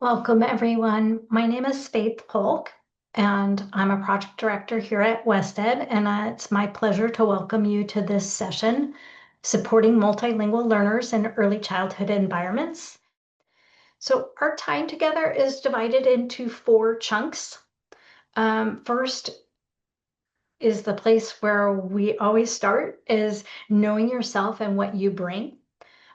Welcome, everyone. My name is Faith Polk, and I'm a project director here at WestEd, and it's my pleasure to welcome you to this session, Supporting Multilingual Learners in Early Childhood Environments. So our time together is divided into 4 chunks. First is the place where we always start, is knowing yourself and what you bring.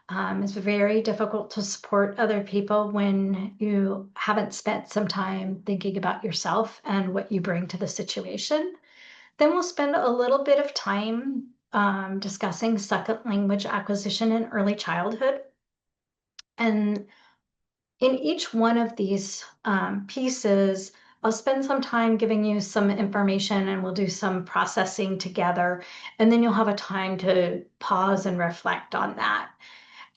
It's very difficult to support other people when you haven't spent some time thinking about yourself and what you bring to the situation. Then we'll spend a little bit of time discussing second language acquisition in early childhood. And in each one of these pieces, I'll spend some time giving you some information and we'll do some processing together. And then you'll have a time to pause and reflect on that.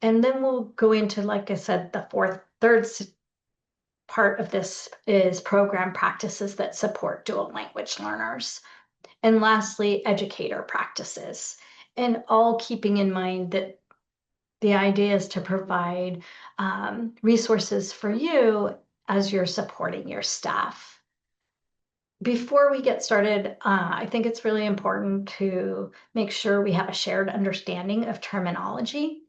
And then we'll go into, like I said, the third part of this is program practices that support dual language learners. And lastly, educator practices. And all keeping in mind that the idea is to provide resources for you as you're supporting your staff. Before we get started, I think it's really important to make sure we have a shared understanding of terminology.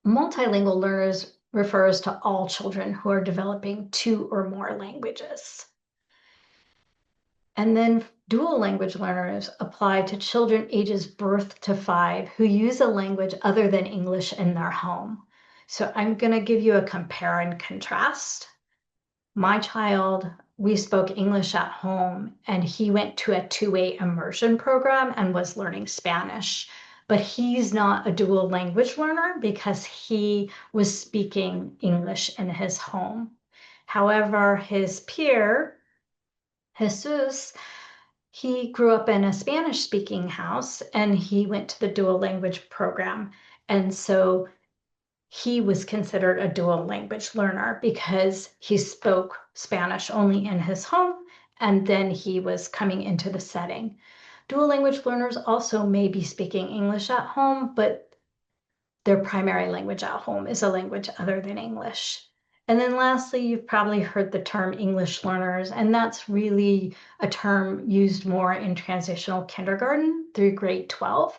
Multilingual learners refers to all children who are developing 2 or more languages. And then dual language learners apply to children ages birth to 5 who use a language other than English in their home. So I'm going to give you a compare and contrast. My child, we spoke English at home, and he went to a 2-way immersion program and was learning Spanish. But he's not a dual language learner because he was speaking English in his home. However, his peer, Jesus, he grew up in a Spanish speaking house and he went to the dual language program. And so he was considered a dual language learner because he spoke Spanish only in his home, and then he was coming into the setting. Dual language learners also may be speaking English at home, but their primary language at home is a language other than English. And then lastly, you've probably heard the term English learners, and that's really a term used more in transitional kindergarten through grade 12.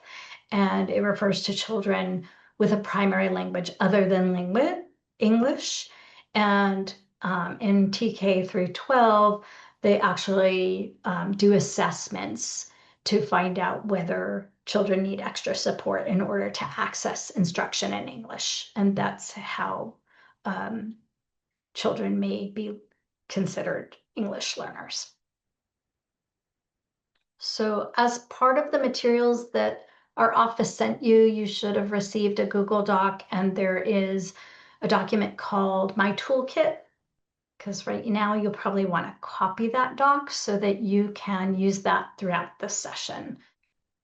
And it refers to children with a primary language other than English. And in TK through 12, they actually do assessments to find out whether children need extra support in order to access instruction in English. And that's how children may be considered English learners. So as part of the materials that our office sent you, you should have received a Google Doc, and there is a document called My Toolkit, because right now you'll probably want to copy that doc so that you can use that throughout the session.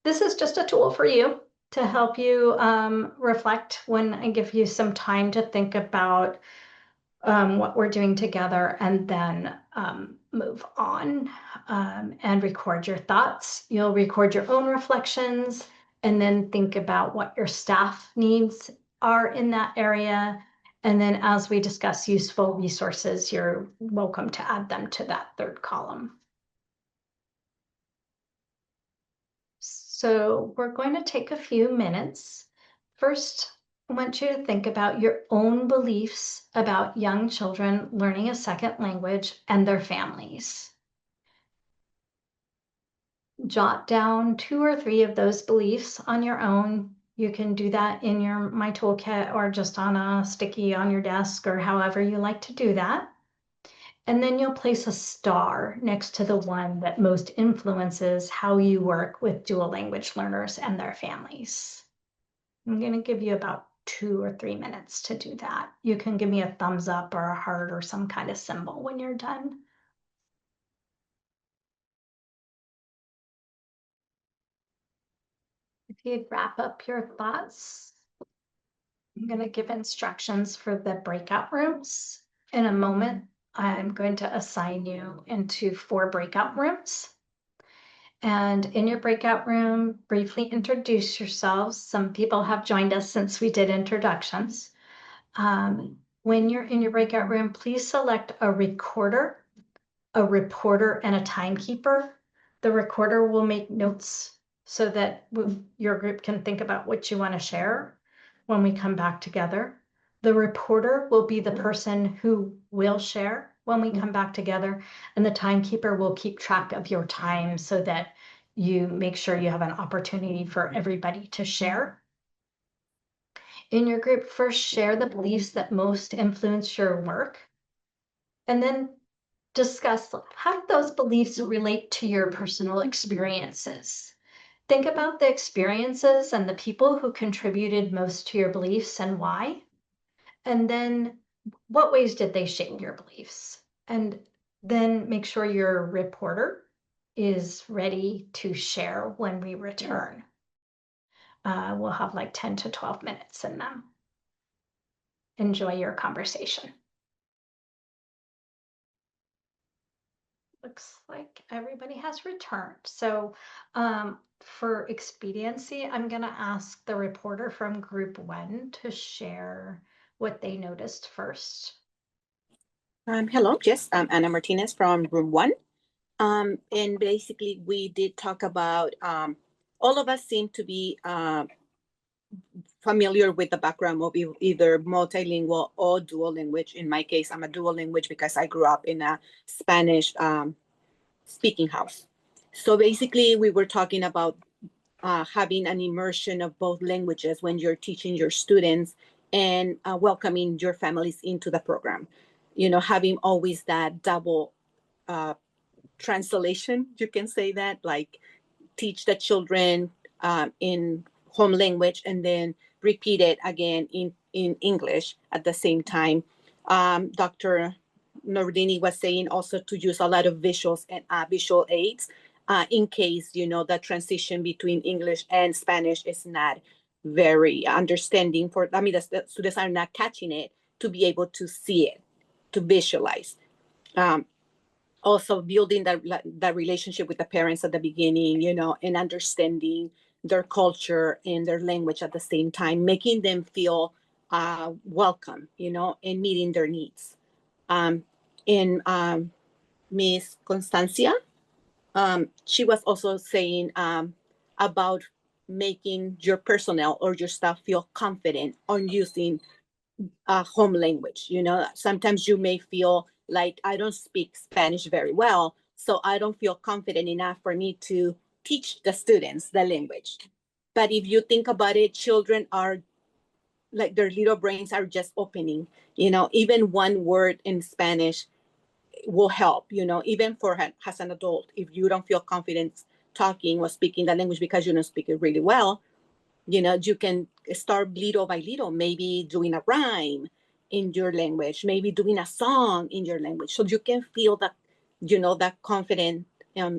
This is just a tool for you to help you reflect when I give you some time to think about what we're doing together, and then move on and record your thoughts. You'll record your own reflections and then think about what your staff needs are in that area. And then as we discuss useful resources, you're welcome to add them to that third column. So we're going to take a few minutes. First, I want you to think about your own beliefs about young children learning a second language and their families. Jot down 2 or 3 of those beliefs on your own. You can do that in your My Toolkit or just on a sticky on your desk or however you like to do that. And then you'll place a star next to the one that most influences how you work with dual language learners and their families. I'm going to give you about 2 or 3 minutes to do that. You can give me a thumbs up or a heart or some kind of symbol when you're done. If you'd wrap up your thoughts, I'm going to give instructions for the breakout rooms. In a moment, I'm going to assign you into 4 breakout rooms. And in your breakout room, briefly introduce yourselves. Some people have joined us since we did introductions. When you're in your breakout room, please select a recorder, a reporter, and a timekeeper. The recorder will make notes so that your group can think about what you want to share when we come back together. The reporter will be the person who will share when we come back together, and the timekeeper will keep track of your time so that you make sure you have an opportunity for everybody to share. In your group, first share the beliefs that most influence your work, and then discuss how do those beliefs relate to your personal experiences. Think about the experiences and the people who contributed most to your beliefs and why. And then what ways did they shape your beliefs? And then make sure your reporter is ready to share when we return. We'll have like 10 to 12 minutes in them. Enjoy your conversation. Looks like everybody has returned. So for expediency, I'm going to ask the reporter from group 1 to share what they noticed first. Hello, yes, I'm Ana Martinez from room 1. And basically we did talk about, all of us seem to be familiar with the background of either multilingual or dual language. In my case, I'm a dual language because I grew up in a Spanish speaking house. So basically we were talking about having an immersion of both languages when you're teaching your students and welcoming your families into the program. You know, having always that double translation, you can say that, like teach the children in home language and then repeat it again in English at the same time. Dr. Nordini was saying also to use a lot of visuals and visual aids in case, you know, the transition between English and Spanish is not very understanding for, I mean, the students are not catching it, to be able to see it, to visualize. Also building that relationship with the parents at the beginning, you know, and understanding their culture and their language at the same time, making them feel welcome, you know, and meeting their needs. In Miss Constancia, she was also saying about making your personnel or your staff feel confident on using home language. You know, sometimes you may feel like I don't speak Spanish very well, so I don't feel confident enough for me to teach the students the language. But if you think about it, children are like their little brains are just opening. You know, even one word in Spanish will help, you know, even for as an adult, if you don't feel confident talking or speaking the language because you don't speak it really well, you know, you can start little by little, maybe doing a rhyme in your language, maybe doing a song in your language, so you can feel that, you know, that confident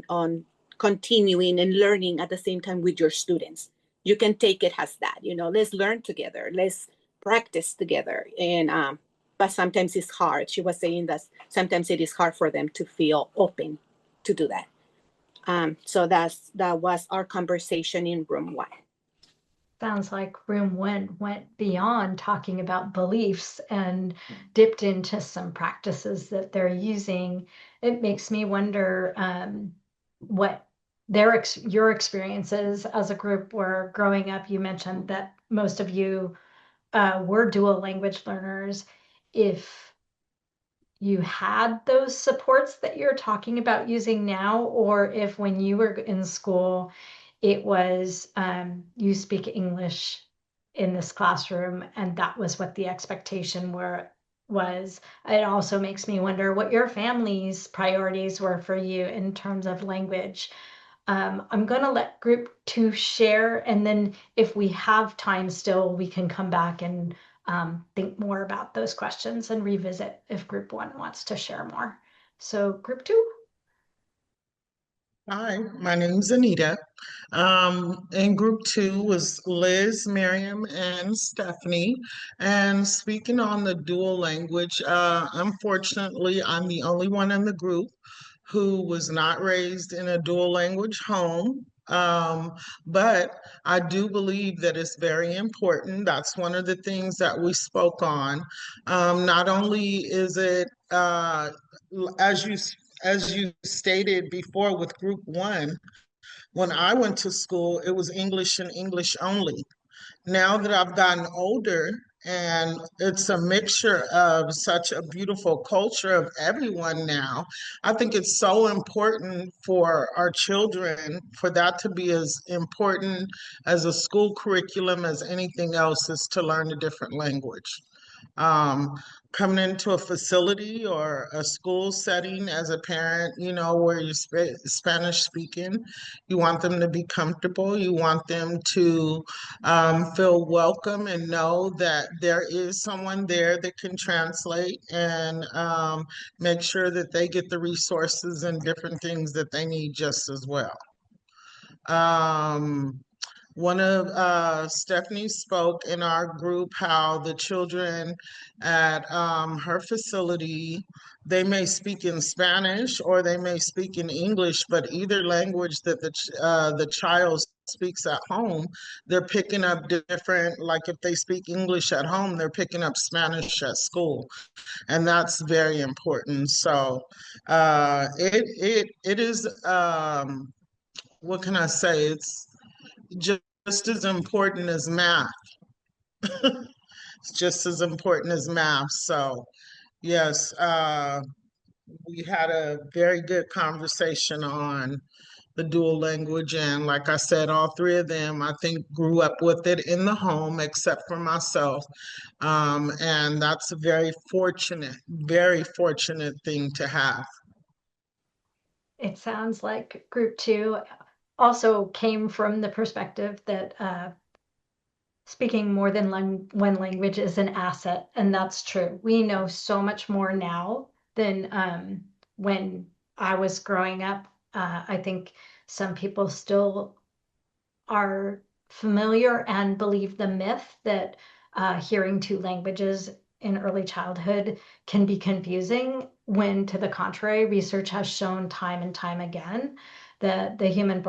on continuing and learning at the same time with your students. You can take it as that, you know, let's learn together, let's practice together. And but sometimes it's hard. She was saying that sometimes it is hard for them to feel open to do that. So that was our conversation in room 1. Sounds like room 1 went beyond talking about beliefs and dipped into some practices that they're using. It makes me wonder what your experiences as a group were growing up. You mentioned that most of you were dual language learners. If you had those supports that you're talking about using now, or if when you were in school, it was you speak English in this classroom, and that was what the expectation was. It also makes me wonder what your family's priorities were for you in terms of language. I'm going to let group 2 share, and then if we have time still, we can come back and think more about those questions and revisit if group 1 wants to share more. So group 2. Hi, my name's Anita. In group 2 was Liz, Miriam, and Stephanie. And speaking on the dual language, unfortunately, I'm the only one in the group who was not raised in a dual language home. Um, but I do believe that it's very important. That's one of the things that we spoke on. Not only is it, as you stated before with group one, when I went to school, it was English and English only. Now that I've gotten older and it's a mixture of such a beautiful culture of everyone now, I think it's so important for our children for that to be as important as a school curriculum as anything else is to learn a different language. um, Coming into a facility or a school setting as a parent, where you're Spanish speaking, you want them to be comfortable. You want them to feel welcome and know that there is someone there that can translate and make sure that they get the resources and different things that they need just as well. Um, One of Stephanie spoke in our group how the children at her facility, they may speak in Spanish or they may speak in English, but either language that the child speaks at home, they're picking up different. Like if they speak English at home, they're picking up Spanish at school, and that's very important. So it is. What can I say? It's just as important as math. It's just as important as math. So, yes, we had a very good conversation on the dual language. And like I said, all three of them, I think, grew up with it in the home, except for myself. And that's a very fortunate thing to have. It sounds like group two also came from the perspective that speaking more than one language is an asset, and that's true. We know so much more now than when I was growing up. I think some people still are familiar and believe the myth that hearing two languages in early childhood can be confusing, when to the contrary, research has shown time and time again that the human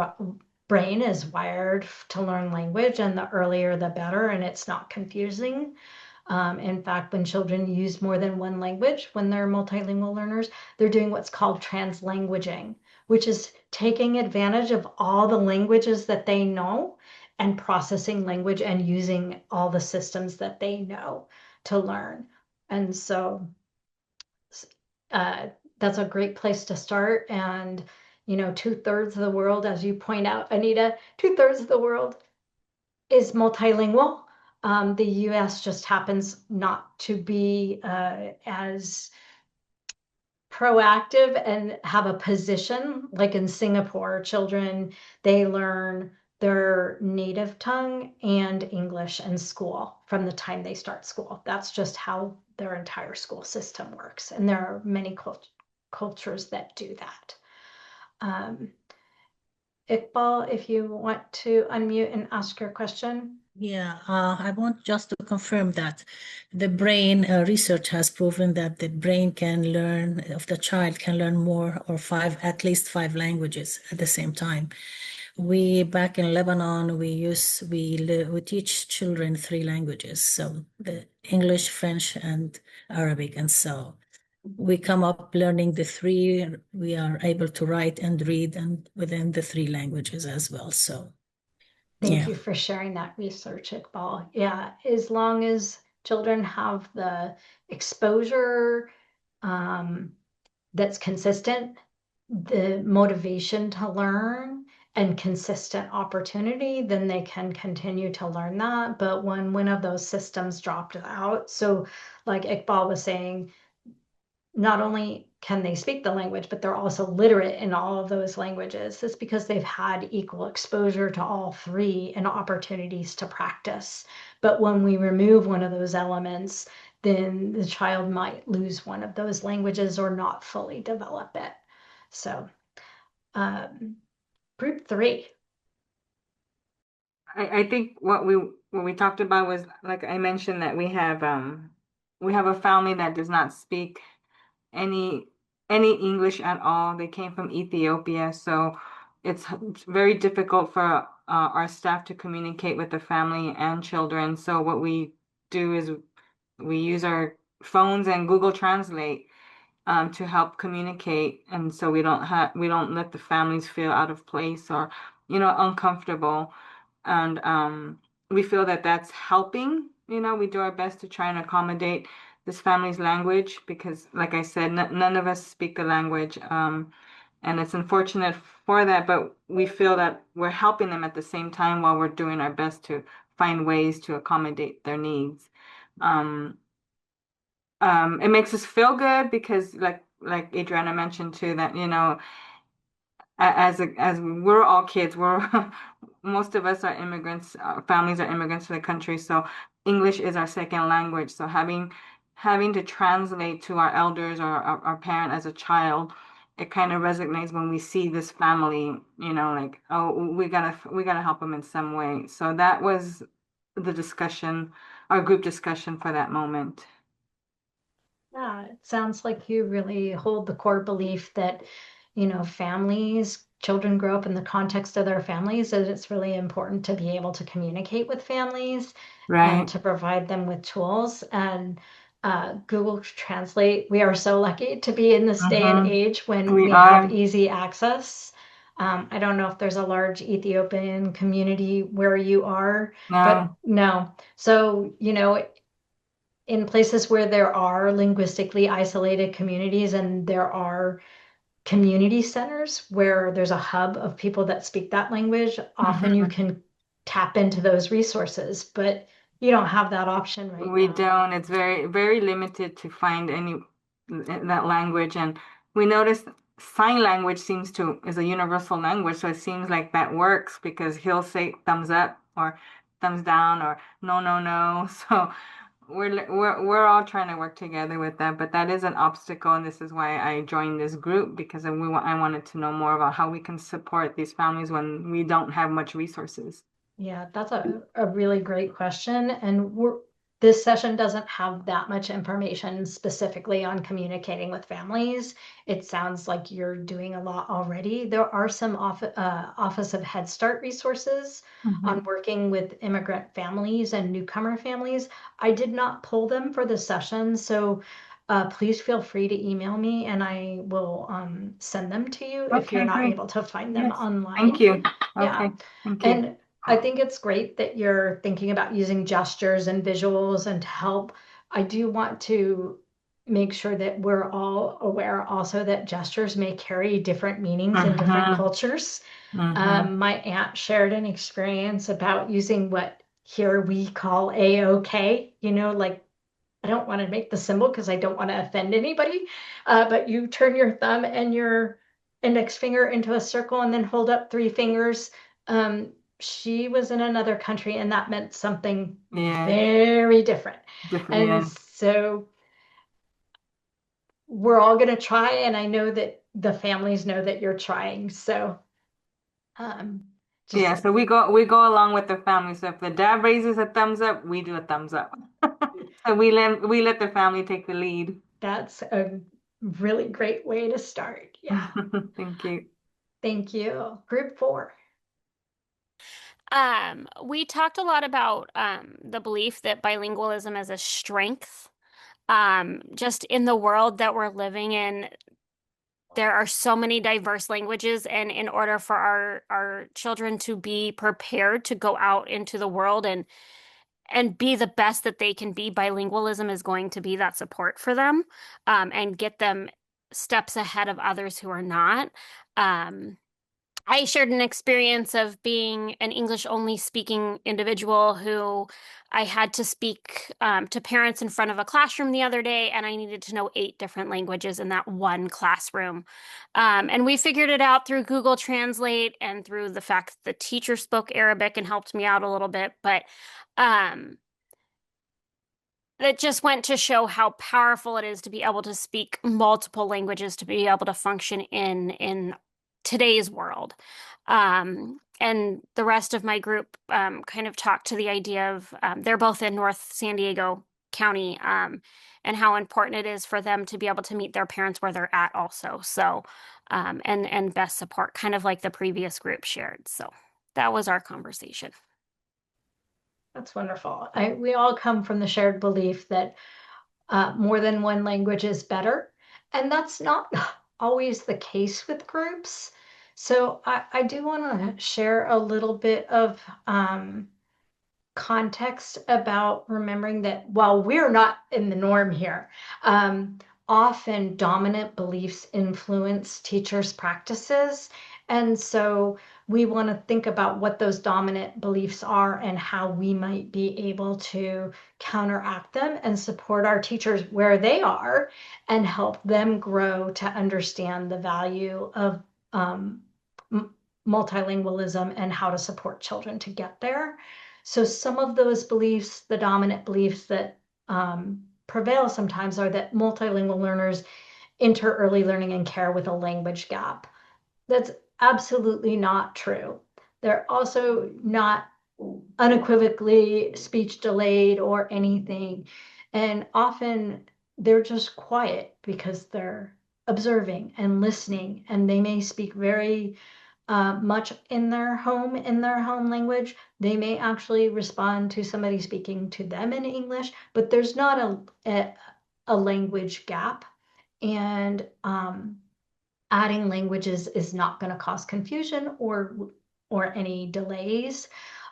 brain is wired to learn language, and the earlier the better, and it's not confusing. In fact, when children use more than one language, when they're multilingual learners, they're doing what's called translanguaging, which is taking advantage of all the languages that they know and processing language and using all the systems that they know to learn. And so uh, that's a great place to start. And, 2/3 of the world, as you point out, Anita, 2/3 of the world is multilingual. The US just happens not to be as proactive and have a position. Like in Singapore, children, they learn their native tongue and English in school from the time they start school. That's just how their entire school system works. And there are many cultures that do that. Um, Iqbal, if you want to unmute and ask your question. Yeah, I want just to confirm that the brain research has proven that the brain can learn, of the child can learn more or at least five languages at the same time. We back in Lebanon, we teach children three languages, so the English, French, and Arabic, and so we come up learning the three. We are able to write and read and within the three languages as well. So. Thank Yeah. you for sharing that research, Iqbal. Yeah, as long as children have the exposure um, that's consistent, the motivation to learn, and consistent opportunity, then they can continue to learn that. But when one of those systems dropped out, so like Iqbal was saying, not only can they speak the language, but they're also literate in all of those languages. It's because they've had equal exposure to all three and opportunities to practice. But when we remove one of those elements, then the child might lose one of those languages or not fully develop it. So, um, group three. I think what we talked about was, like I mentioned, that we have a family that does not speak any any English at all. They came from Ethiopia, so it's very difficult for our staff to communicate with the family and children. So what we do is we use our phones and Google Translate to help communicate, and so we don't let the families feel out of place or uncomfortable, and we feel that that's helping. We do our best to try and accommodate this family's language because, like I said, none of us speak the language, and it's unfortunate for that, but we feel that we're helping them at the same time while we're doing our best to find ways to accommodate their needs. Um, it makes us feel good because like Adriana mentioned too, that as we're all kids, we're most of us are immigrants, our families are immigrants to the country, so English is our second language. So having to translate to our elders or our parent as a child, it kind of resonates when we see this family, like, oh, we gotta help them in some way. So that was the discussion, our group discussion for that moment. Yeah, it sounds like you really hold the core belief that, families, children grow up in the context of their families, and it's really important to be able to communicate with families and Right. to provide them with tools. And Google Translate, we are so lucky to be in this day and Mm-hmm. age when We we have are. easy access. I don't know if there's a large Ethiopian community where you are, but No. no. So, in places where there are linguistically isolated communities and there are community centers where there's a hub of people that speak that language, often you Mhm. can tap into those resources, but you don't have that option right We now. don't. It's very, very limited to find any that language. And we noticed sign language is a universal language. So it seems like that works because he'll say thumbs up or thumbs down or no, no, no. So we're all trying to work together with that. But that is an obstacle, and this is why I joined this group because I wanted to know more about how we can support these families when we don't have much resources. Yeah, that's a really great question. And this session doesn't have that much information specifically on communicating with families. It sounds like you're doing a lot already. There are some Office of Head Start resources on Mhm. working with immigrant families and newcomer families. I did not pull them for the session, so please feel free to email me and I will send them to you if you're Okay, not great. able to find them Yes. Thank online. you. Yeah. Okay. Thank you. And I think it's great that you're thinking about using gestures and visuals and to help. I do want to make sure that we're all aware also that gestures may carry different meanings in different Mm-hmm. cultures. Mm-hmm. My aunt shared an experience about using what here we call A-OK, like I don't want to make the symbol because I don't want to offend anybody, but you turn your thumb and your index finger into a circle and then hold up three fingers. Um, she was in another country and that meant something Yeah. very different. Different. And Yeah. so we're all going to try, and I know that the families know that you're trying. So um, Yeah. just So we go along with the family. So if the dad raises a thumbs up, we do a thumbs up. So we let the family take the lead. that's a really great way to start. Yeah. Thank you. Thank you. Group 4. We talked a lot about the belief that bilingualism is a strength. Just in the world that we're living in, there are so many diverse languages, and in order for our children to be prepared to go out into the world and be the best that they can be, bilingualism is going to be that support for them, and get them steps ahead of others who are not. Um, I shared an experience of being an English only speaking individual who I had to speak to parents in front of a classroom the other day, and I needed to know 8 different languages in that one classroom. And we figured it out through Google Translate and through the fact that the teacher spoke Arabic and helped me out a little bit. But um, that just went to show how powerful it is to be able to speak multiple languages, to be able to function in today's world. And the rest of my group kind of talked to the idea of they're both in North San Diego County, and how important it is for them to be able to meet their parents where they're at also. So, and best support, kind of like the previous group shared. So that was our conversation. That's wonderful. We all come from the shared belief that more than one language is better. And that's not always the case with groups. So I do want to share a little bit of context about remembering that while we're not in the norm here, often dominant beliefs influence teachers' practices. And so we want to think about what those dominant beliefs are and how we might be able to counteract them and support our teachers where they are and help them grow to understand the value of multilingualism and how to support children to get there. So some of those beliefs, the dominant beliefs that prevail sometimes, are that multilingual learners enter early learning and care with a language gap. That's absolutely not true. They're also not unequivocally speech delayed or anything. And often they're just quiet because they're observing and listening, and they may speak very much in their home language. They may actually respond to somebody speaking to them in English, but there's not a language gap. And adding languages is not going to cause confusion or any delays.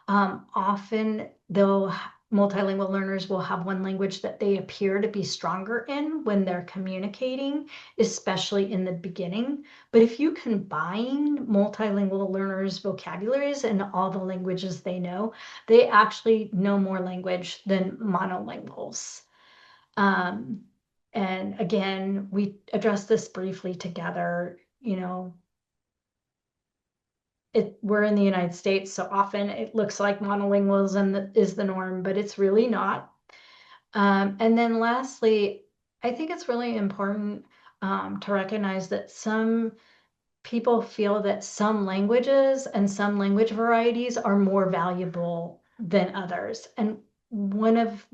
Often, though, multilingual learners will have one language that they appear to be stronger in when they're communicating, especially in the beginning. But if you combine multilingual learners' vocabularies and all the languages they know, they actually know more language than monolinguals. And again, we addressed this briefly together. We're in the United States, so often it looks like monolingualism is the norm, but it's really not. And then lastly, I think it's really important to recognize that some people feel that some languages and some language varieties are more valuable than others. And one of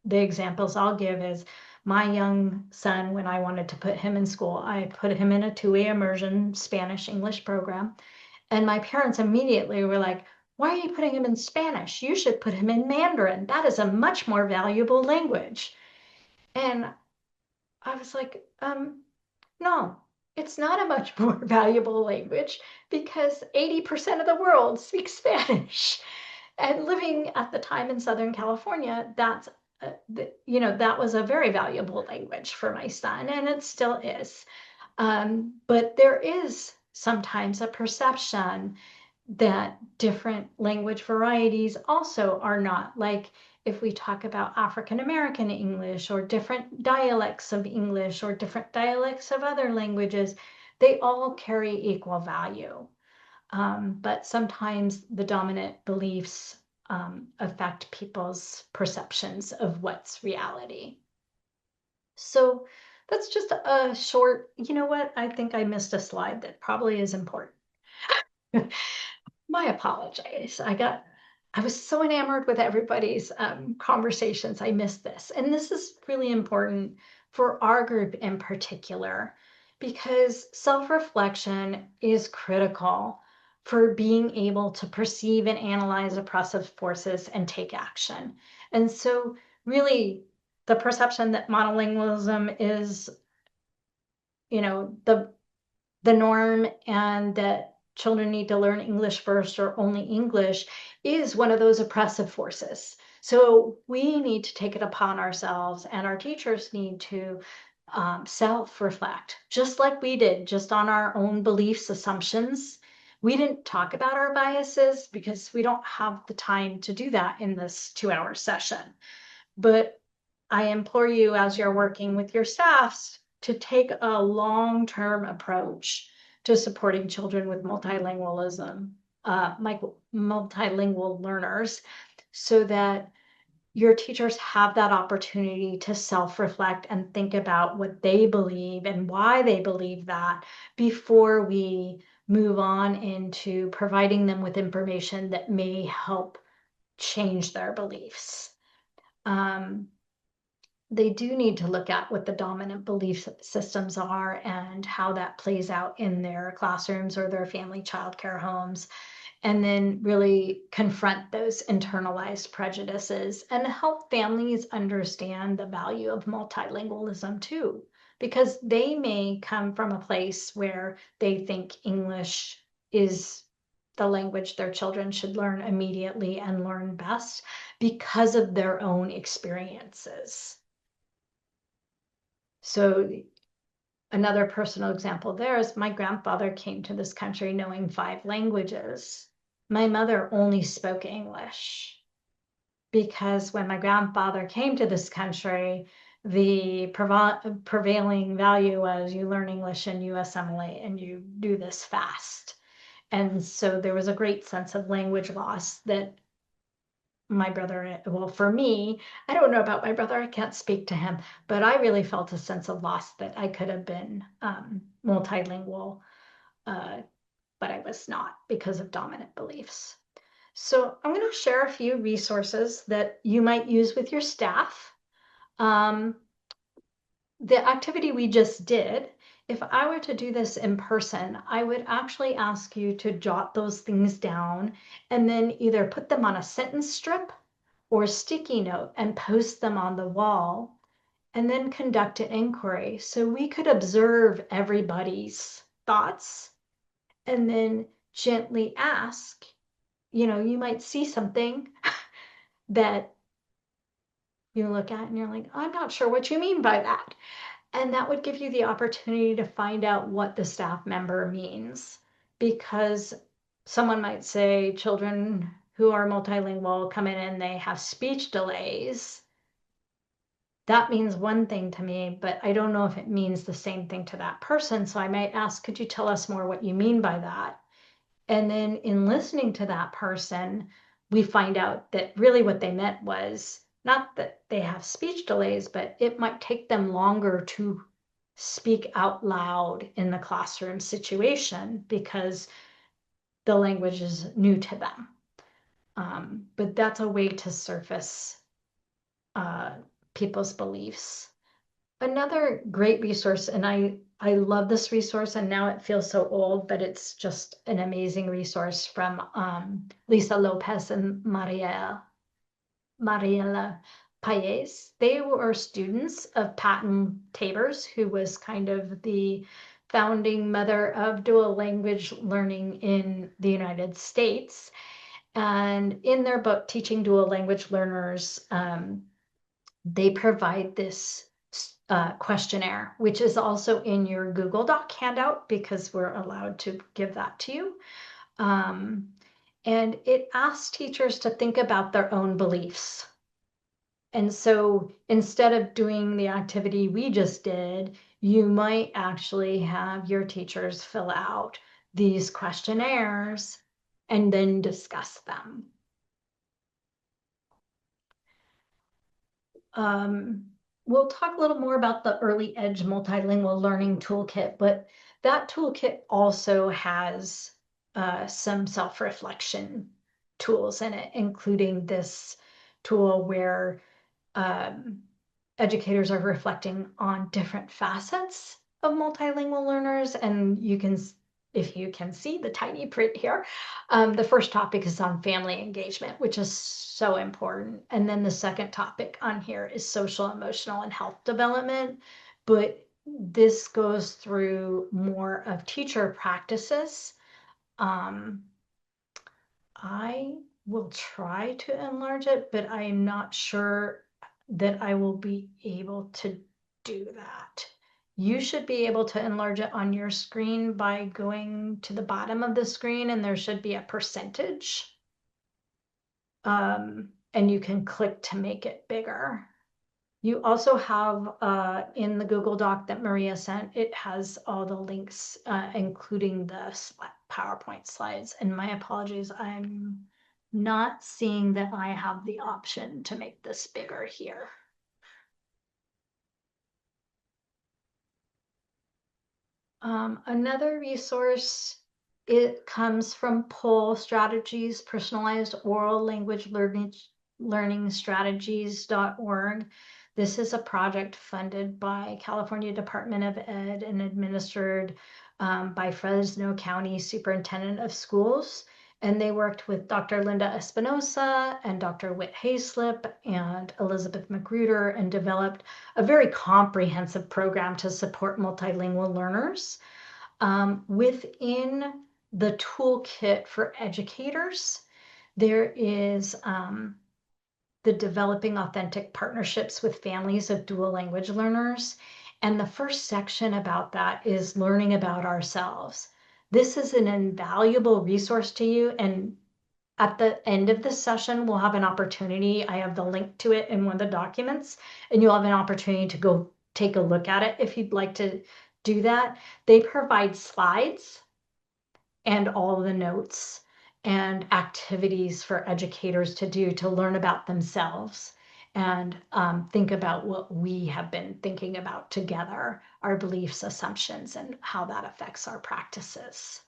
the examples I'll give is my young son. When I wanted to put him in school, I put him in a two-way immersion Spanish English program. And my parents immediately were like, "Why are you putting him in Spanish? You should put him in Mandarin. That is a much more valuable language." And I was like, no, it's not a much more valuable language because 80% of the world speaks Spanish. And living at the time in Southern California, that was a very valuable language for my son, and it still is. But there is sometimes a perception that different language varieties also are not. Like if we talk about African American English or different dialects of English or different dialects of other languages, they all carry equal value. But sometimes the dominant beliefs affect people's perceptions of what's reality. So that's just a short, you know what? I think I missed a slide that probably is important. My apologies. I was so enamored with everybody's conversations. I missed this. And this is really important for our group in particular, because self-reflection is critical for being able to perceive and analyze oppressive forces and take action. And so really the perception that monolingualism is, the norm and that children need to learn English first or only English is one of those oppressive forces. So we need to take it upon ourselves, and our teachers need to self-reflect, just like we did, just on our own beliefs, assumptions. We didn't talk about our biases because we don't have the time to do that in this 2-hour session. But I implore you, as you're working with your staffs, to take a long-term approach to supporting children with multilingualism, multilingual learners, so that your teachers have that opportunity to self-reflect and think about what they believe and why they believe that before we move on into providing them with information that may help change their beliefs. they do need to look at what the dominant belief systems are and how that plays out in their classrooms or their family childcare homes, and then really confront those internalized prejudices and help families understand the value of multilingualism too, because they may come from a place where they think English is the language their children should learn immediately and learn best because of their own experiences. So another personal example there is my grandfather came to this country knowing 5 languages. My mother only spoke English because when my grandfather came to this country, the prevailing value was you learn English and you assimilate and you do this fast. And so there was a great sense of language loss that my brother, well, for me, I don't know about my brother, I can't speak to him, but I really felt a sense of loss that I could have been multilingual, but I was not because of dominant beliefs. So I'm going to share a few resources that you might use with your staff. Um, the activity we just did, if I were to do this in person, I would actually ask you to jot those things down and then either put them on a sentence strip or sticky note and post them on the wall, and then conduct an inquiry. So we could observe everybody's thoughts and then gently ask, you might see something that you look at and you're like, I'm not sure what you mean by that. And that would give you the opportunity to find out what the staff member means, because someone might say children who are multilingual come in and they have speech delays. That means one thing to me, but I don't know if it means the same thing to that person. So I might ask, could you tell us more what you mean by that? And then in listening to that person, we find out that really what they meant was not that they have speech delays, but it might take them longer to speak out loud in the classroom situation because the language is new to them. But that's a way to surface people's beliefs. Another great resource, and I love this resource, and now it feels so old, but it's just an amazing resource from Lisa Lopez and Mariela Paez. They were students of Patton Tabors, who was kind of the founding mother of dual language learning in the United States. And in their book, Teaching Dual Language Learners, they provide this questionnaire, which is also in your Google Doc handout because we're allowed to give that to you. And it asks teachers to think about their own beliefs. And so instead of doing the activity we just did, you might actually have your teachers fill out these questionnaires and then discuss them. We'll talk a little more about the Early Edge Multilingual Learning Toolkit, but that toolkit also has some self-reflection tools in it, including this tool where educators are reflecting on different facets of multilingual learners. And you can, if you can see the tiny print here, the first topic is on family engagement, which is so important. And then the second topic on here is social, emotional, and health development. But this goes through more of teacher practices. I will try to enlarge it, but I am not sure that I will be able to do that. You should be able to enlarge it on your screen by going to the bottom of the screen, and there should be a percentage. And you can click to make it bigger. You also have in the Google Doc that Maria sent, it has all the links, including the PowerPoint slides. And my apologies, I'm not seeing that I have the option to make this bigger here. Another resource, it comes from POLL Strategies, Personalized Oral Language Learning Strategies.org. This is a project funded by California Department of Ed and administered by Fresno County Superintendent of Schools. And they worked with Dr. Linda Espinosa and Dr. Whit Hayslip and Elizabeth Magruder and developed a very comprehensive program to support multilingual learners. Within the toolkit for educators, there is the developing authentic partnerships with families of dual language learners. And the first section about that is learning about ourselves. This is an invaluable resource to you. And at the end of this session, we'll have an opportunity. I have the link to it in one of the documents, and you'll have an opportunity to go take a look at it if you'd like to do that. They provide slides and all the notes and activities for educators to do to learn about themselves and think about what we have been thinking about together, our beliefs, assumptions, and how that affects our practices.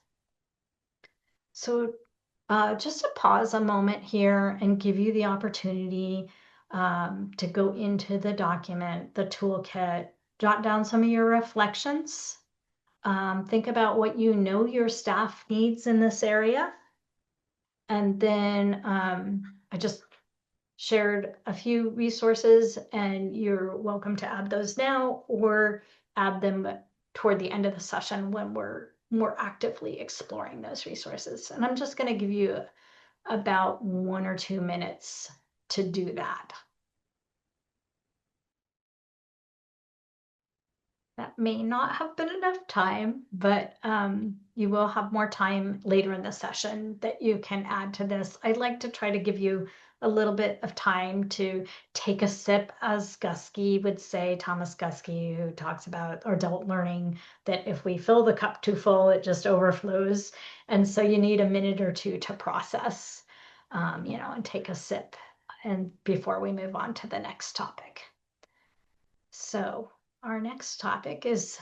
So just to pause a moment here and give you the opportunity to go into the document, the toolkit, jot down some of your reflections. Think about what you know your staff needs in this area. And then I just shared a few resources, and you're welcome to add those now or add them toward the end of the session when we're more actively exploring those resources. And I'm just going to give you about 1 or 2 minutes to do that. That may not have been enough time, but you will have more time later in the session that you can add to this. I'd like to try to give you a little bit of time to take a sip, as Gusky would say, Thomas Gusky, who talks about adult learning, that if we fill the cup too full, it just overflows. And so you need a minute or two to process, and take a sip and before we move on to the next topic. So our next topic is,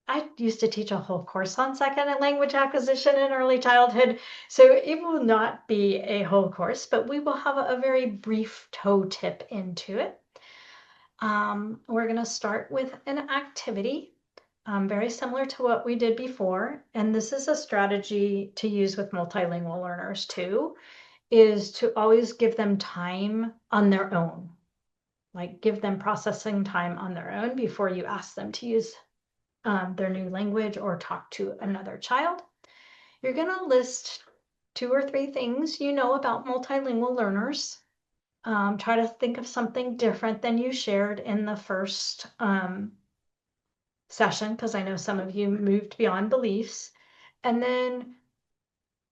I used to teach a whole course on second language acquisition in early childhood, so it will not be a whole course, but we will have a very brief toe tip into it. We're going to start with an activity, very similar to what we did before, and this is a strategy to use with multilingual learners too, is to always give them time on their own. Like give them processing time on their own before you ask them to use their new language or talk to another child. You're going to list 2 or 3 things you know about multilingual learners. Try to think of something different than you shared in the first session, because I know some of you moved beyond beliefs. And then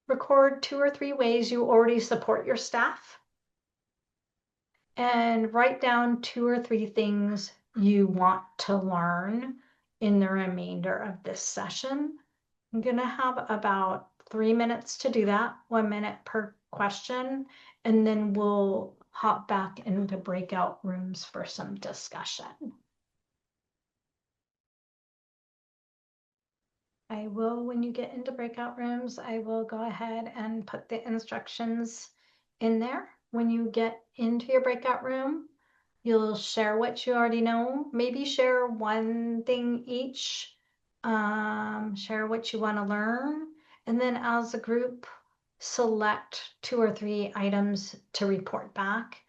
record 2 or 3 ways you already support your staff. And write down 2 or 3 things you want to learn in the remainder of this session. I'm going to have about 3 minutes to do that, 1 minute per question, and then we'll hop back into breakout rooms for some discussion. I will, when you get into breakout rooms, I will go ahead and put the instructions in there. When you get into your breakout room, you'll share what you already know, maybe share 1 thing each, share what you want to learn, and then as a group, select 2 or 3 items to report back.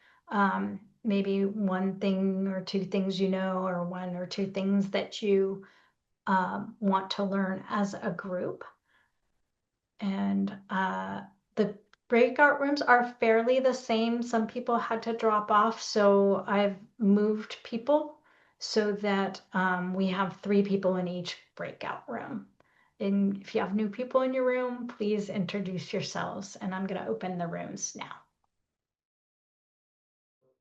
Maybe 1 thing or 2 things you know, or 1 or 2 things that you want to learn as a group. And the breakout rooms are fairly the same. Some people had to drop off, so I've moved people so that we have 3 people in each breakout room. And if you have new people in your room, please introduce yourselves, and I'm going to open the rooms now.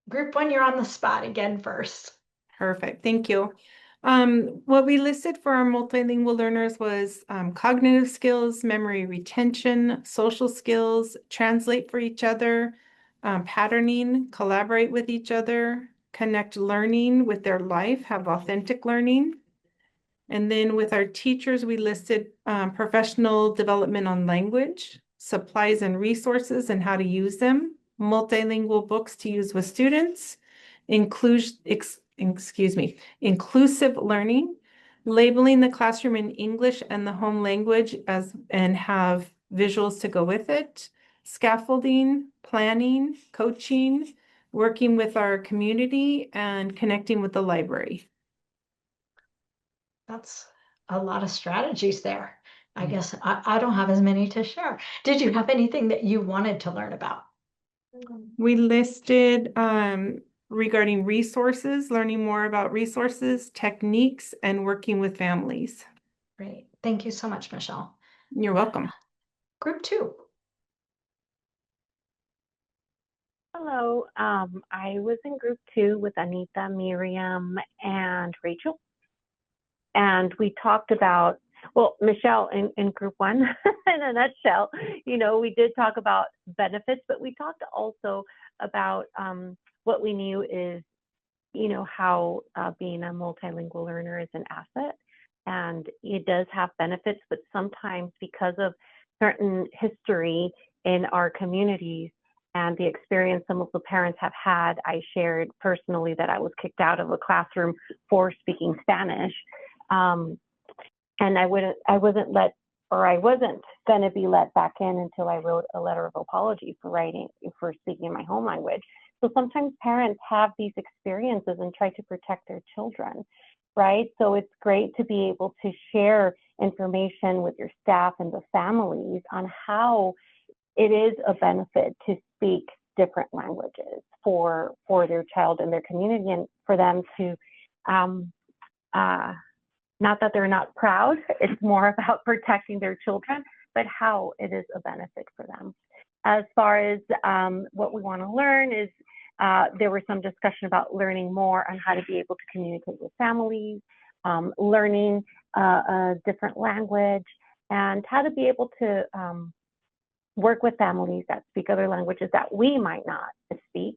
Group 1, you're on the spot again first. Perfect. Thank you. What we listed for our multilingual learners was cognitive skills, memory retention, social skills, translate for each other, patterning, collaborate with each other, connect learning with their life, have authentic learning. And then with our teachers, we listed professional development on language, supplies and resources and how to use them, multilingual books to use with students, inclusive learning, labeling the classroom in English and the home language and have visuals to go with it, scaffolding, planning, coaching, working with our community, and connecting with the library. That's a lot of strategies there. I guess I don't have as many to share. Did you have anything that you wanted to learn about? We listed regarding resources, learning more about resources, techniques, and working with families. Great. Thank you so much, Michelle. You're welcome. Group 2. Hello, I was in group 2 with Anita, Miriam, and Rachel. And we talked about, well, Michelle in group 1, in a nutshell, we did talk about benefits, but we talked also about what we knew is, how being a multilingual learner is an asset. And it does have benefits, but sometimes because of certain history in our communities, and the experience some of the parents have had, I shared personally that I was kicked out of a classroom for speaking Spanish. And I wasn't going to be let back in until I wrote a letter of apology for speaking in my home language. So sometimes parents have these experiences and try to protect their children, right? So it's great to be able to share information with your staff and the families on how it is a benefit to speak different languages for their child and their community, and for them to, not that they're not proud, it's more about protecting their children, but how it is a benefit for them. As far as what we want to learn is, there was some discussion about learning more on how to be able to communicate with families, learning a different language, and how to be able to work with families that speak other languages that we might not speak.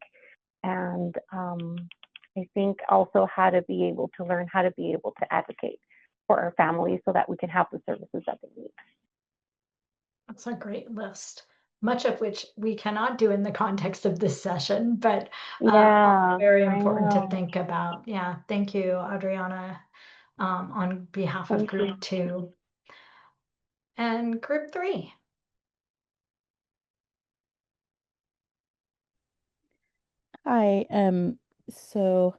And I think also how to be able to learn how to be able to advocate for our families so that we can have the services that they need. That's a great list, much of which we cannot do in the context of this session, but very important to think about. Yeah, thank you, Adriana, on behalf of Group 2. And Group 3. Hi, so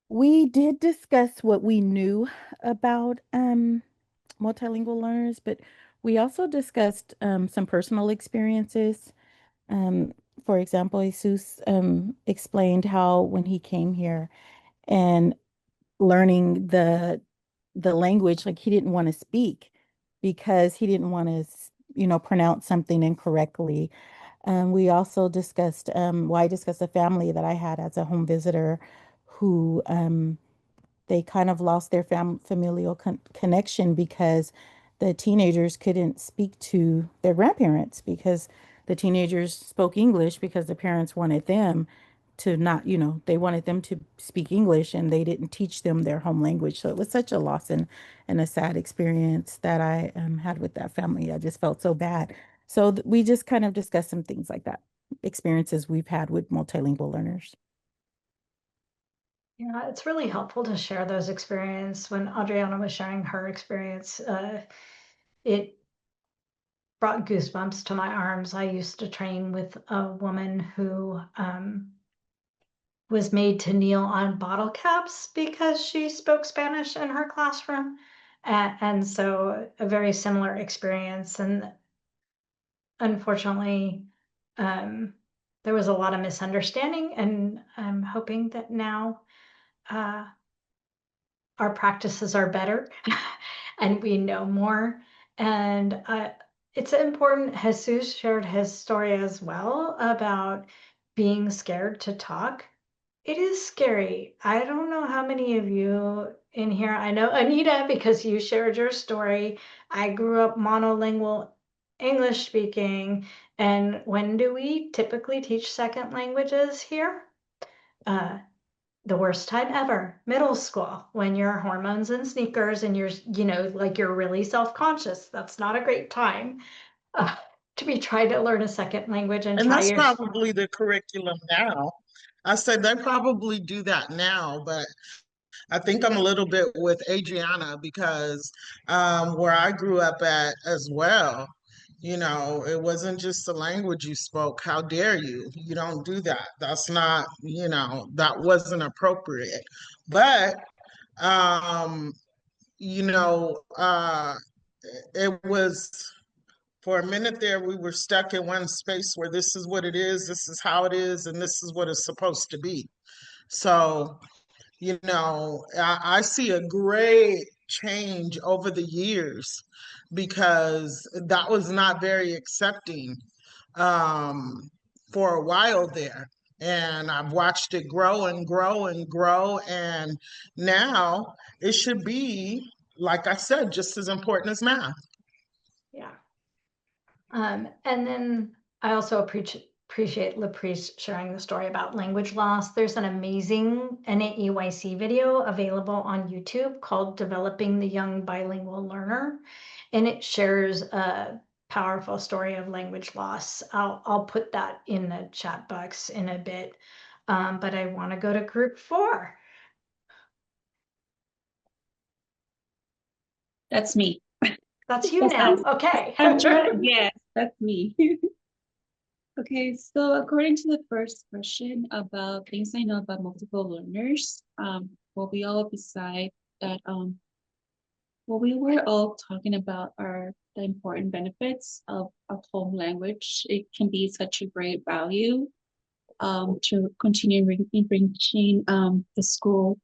we did discuss what we knew about multilingual learners, but we also discussed some personal experiences. Um, for example, Jesus explained how when he came here and learning the language, like he didn't want to speak because he didn't want to, pronounce something incorrectly. We also discussed, I discussed a family that I had as a home visitor who they kind of lost their familial connection because the teenagers couldn't speak to their grandparents because the teenagers spoke English because the parents wanted them to not, they wanted them to speak English and they didn't teach them their home language. So it was such a loss and a sad experience that I had with that family. I just felt so bad. So we just kind of discussed some things like that, experiences we've had with multilingual learners. Yeah, it's really helpful to share those experiences. When Adriana was sharing her experience, it brought goosebumps to my arms. I used to train with a woman who was made to kneel on bottle caps because she spoke Spanish in her classroom. And so a very similar experience. And unfortunately, there was a lot of misunderstanding, and I'm hoping that now our practices are better and we know more. And it's important, Jesus shared his story as well about being scared to talk. It is scary. I don't know how many of you in here, I know Anita, because you shared your story. I grew up monolingual English speaking. And when do we typically teach second languages here? The worst time ever, middle school, when your hormones and sneakers and you're, like you're really self-conscious. That's not a great time to be trying to learn a second language and And try that's your. probably the curriculum now. I said they probably do that now, but I think I'm a little bit with Adriana because where I grew up at as well, it wasn't just the language you spoke. How dare you? You don't do that. That's not, that wasn't appropriate. But, um, you know, uh, it was for a minute there, we were stuck in one space where this is what it is, this is how it is, and this is what it's supposed to be. So, I see a great change over the years because that was not very accepting um, for a while there. And I've watched it grow and grow and grow. And now it should be, like I said, just as important as math. Yeah. And then I also appreciate Laprice sharing the story about language loss. There's an amazing NAEYC video available on YouTube called Developing the Young Bilingual Learner, and it shares a powerful story of language loss. I'll put that in the chat box in a bit, but I want to go to group 4. That's me. That's you now. Okay. I'm trying. Yes, that's me. Okay, so according to the first question about things I know about multiple learners, what we all decide that what we were all talking about are the important benefits of home language. It can be such a great value to continue enriching the school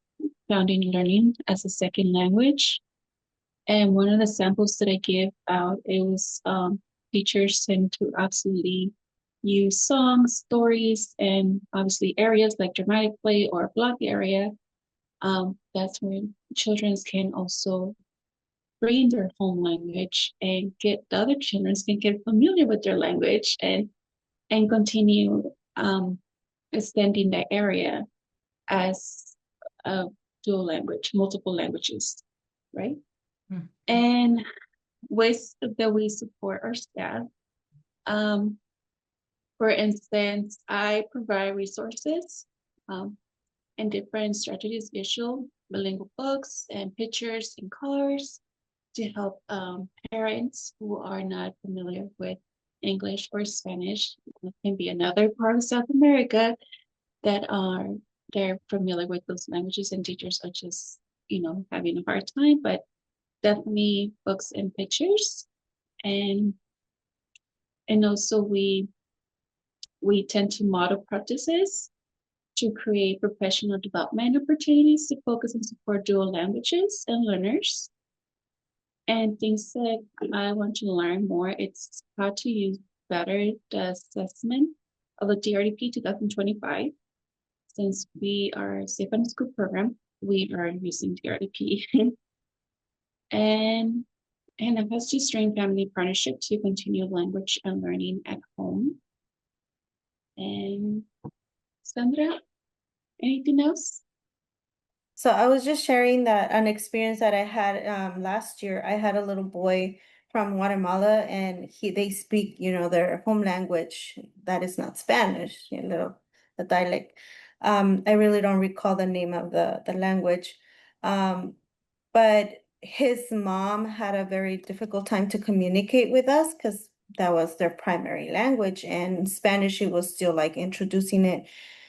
founding learning as a second language. And one of the samples that I give out, it was teachers tend to absolutely use songs, stories, and obviously areas like dramatic play or block area. That's when children can also bring their home language and get the other children can get familiar with their language and continue extending the area as a dual language, multiple languages, right? Mm. And ways that we support our staff. For instance, I provide resources and different strategies, visual, bilingual books and pictures and colors to help parents who are not familiar with English or Spanish. It can be another part of South America that they're familiar with those languages and teachers are just, having a hard time, but definitely books and pictures. And also we tend to model practices to create professional development opportunities to focus and support dual languages and learners. And things that I want to learn more, it's how to use better the assessment of the DRDP 2025. Since we are a Safe and School program, we are using DRDP. and it has to strengthen family partnership to continue language and learning at home. And Sandra, anything else? So I was just sharing that an experience that I had last year. I had a little boy from Guatemala, and they speak, their home language that is not Spanish, the dialect. I really don't recall the name of the language, but his mom had a very difficult time to communicate with us because that was their primary language, and Spanish, she was still like introducing it.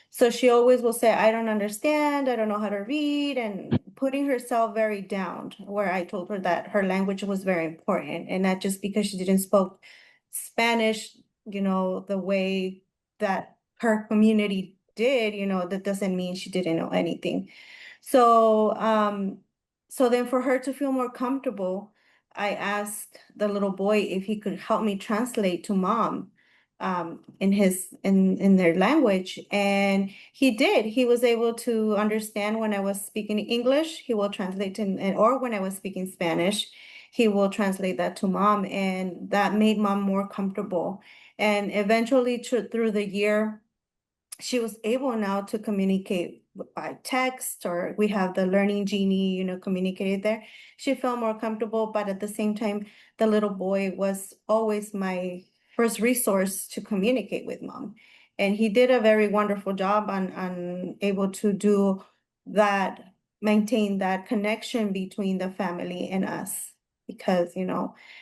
So she always will say, I don't understand, I don't know how to read, and putting herself very down, where I told her that her language was very important, and not just because she didn't spoke Spanish, the way that her community did, that doesn't mean she didn't know anything. So, so then for her to feel more comfortable, I asked the little boy if he could help me translate to mom in their language, and he did. He was able to understand when I was speaking English, he will translate or when I was speaking Spanish, he will translate that to mom, and that made mom more comfortable. And eventually through the year, she was able now to communicate by text, or we have the learning genie, communicated there. She felt more comfortable, but at the same time, the little boy was always my first resource to communicate with mom. And he did a very wonderful job on able to do that, maintain that connection between the family and us. Because,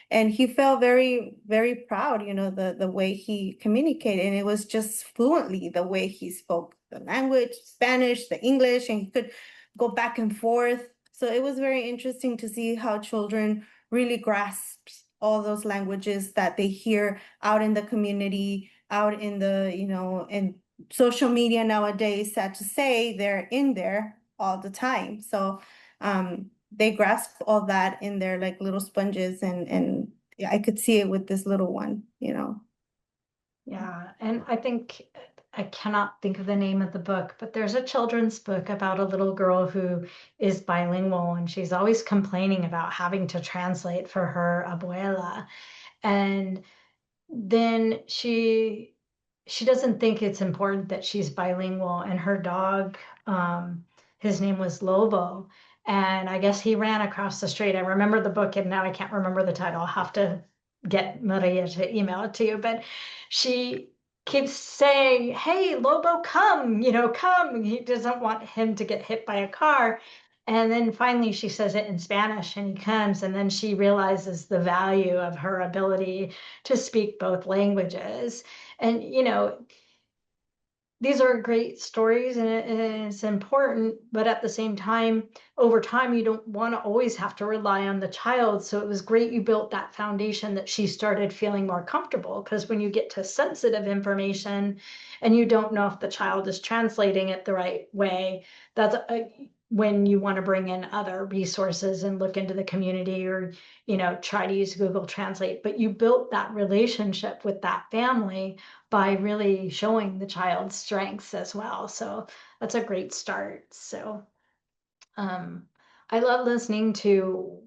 and he felt very, very proud, the way he communicated. And it was just fluently the way he spoke the language, Spanish, the English, and he could go back and forth. So it was very interesting to see how children really grasp all those languages that they hear out in the community, out in the, in social media nowadays, sad to say, they're in there all the time. So they grasp all that in their like little sponges, and I could see it with this little one. Yeah, and I think I cannot think of the name of the book, but there's a children's book about a little girl who is bilingual and she's always complaining about having to translate for her abuela. And then she doesn't think it's important that she's bilingual, and her dog, his name was Lobo, and I guess he ran across the street. I remember the book and now I can't remember the title. I'll have to get Maria to email it to you, but she keeps saying, "Hey, Lobo, come, come." He doesn't want him to get hit by a car. And then finally she says it in Spanish and he comes, and then she realizes the value of her ability to speak both languages. And, these are great stories, and it's important, but at the same time, over time, you don't want to always have to rely on the child. So it was great you built that foundation that she started feeling more comfortable, because when you get to sensitive information and you don't know if the child is translating it the right way, that's when you want to bring in other resources and look into the community, or try to use Google Translate. But you built that relationship with that family by really showing the child's strengths as well. So that's a great start. So I love listening to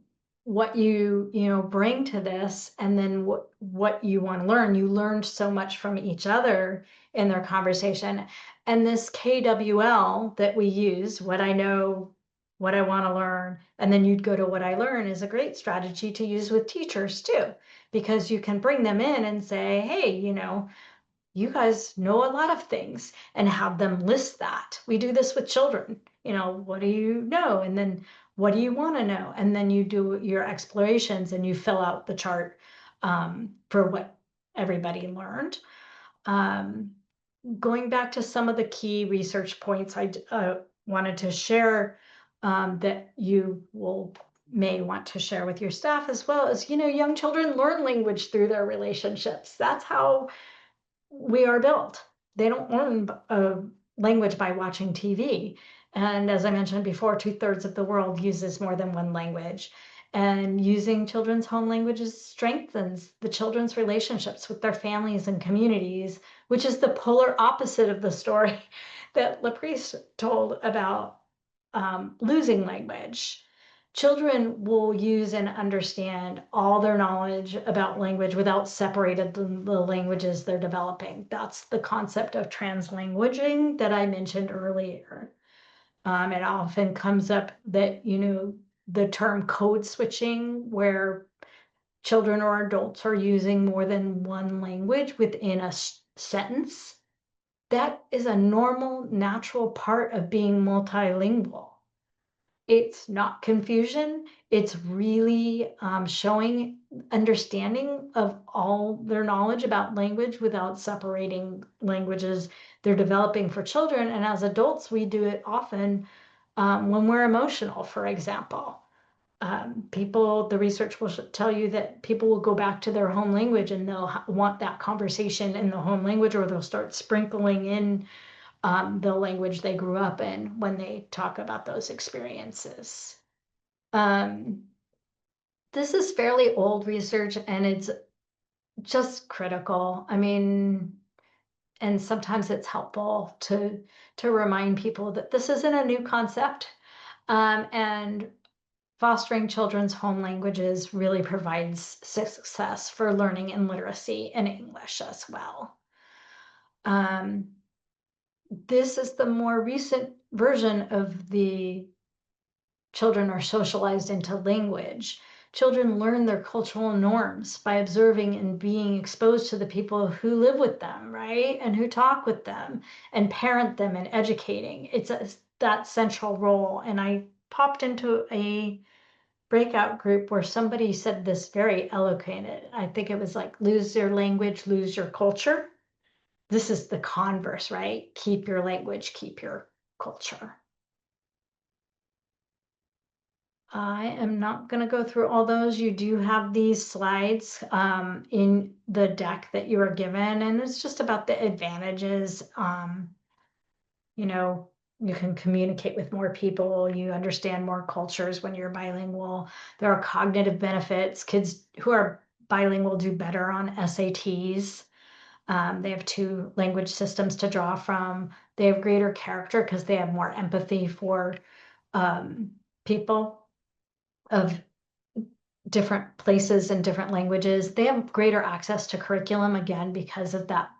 what you bring to this, and then what you want to learn. You learned so much from each other in their conversation. And this KWL that we use, what I know, what I want to learn, and then you'd go to what I learn, is a great strategy to use with teachers too, because you can bring them in and say, hey, you guys know a lot of things, and have them list that. We do this with children. What do you know? And then what do you want to know? And then you do your explorations and you fill out the chart for what everybody learned. Going back to some of the key research points I wanted to share, that you may want to share with your staff as well, as young children learn language through their relationships. That's how we are built. They don't learn a language by watching TV. And as I mentioned before, 2/3 of the world uses more than one language. And using children's home languages strengthens the children's relationships with their families and communities, which is the polar opposite of the story that Laprice told about losing language. Children will use and understand all their knowledge about language without separating the languages they're developing. That's the concept of translanguaging that I mentioned earlier. It often comes up that, the term code switching, where children or adults are using more than one language within a sentence. That is a normal, natural part of being multilingual. It's not confusion. It's really showing understanding of all their knowledge about language without separating languages they're developing for children. And as adults, we do it often when we're emotional, for example. The research will tell you that people will go back to their home language and they'll want that conversation in the home language, or they'll start sprinkling in the language they grew up in when they talk about those experiences. This is fairly old research, and it's just critical. I mean, and sometimes it's helpful to remind people that this isn't a new concept, and fostering children's home languages really provides success for learning and literacy in English as well. This is the more recent version of the children are socialized into language. Children learn their cultural norms by observing and being exposed to the people who live with them, right? And who talk with them and parent them and educating. It's that central role. And I popped into a breakout group where somebody said this very eloquent. I think it was like, lose your language, lose your culture. This is the converse, right? Keep your language, keep your culture. I am not going to go through all those. You do have these slides in the deck that you are given, and it's just about the advantages. You know, you can communicate with more people, you understand more cultures when you're bilingual. There are cognitive benefits. Kids who are bilingual do better on SATs. They have two language systems to draw from. They have greater character because they have more empathy for people of different places and different languages. They have greater access to curriculum, again, because of that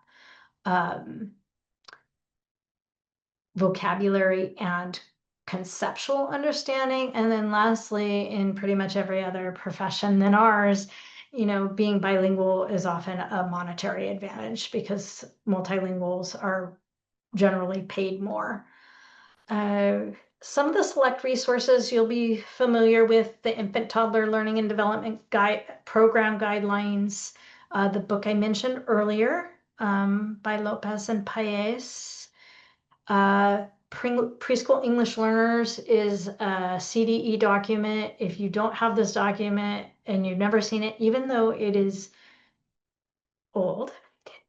vocabulary and conceptual understanding. And then lastly, in pretty much every other profession than ours, you know, being bilingual is often a monetary advantage because multilinguals are generally paid more. Some of the select resources you'll be familiar with: the Infant Toddler Learning and Development Program Guidelines, the book I mentioned earlier by Lopez and Paez. Preschool English Learners is a CDE document. If you don't have this document and you've never seen it, even though it is old,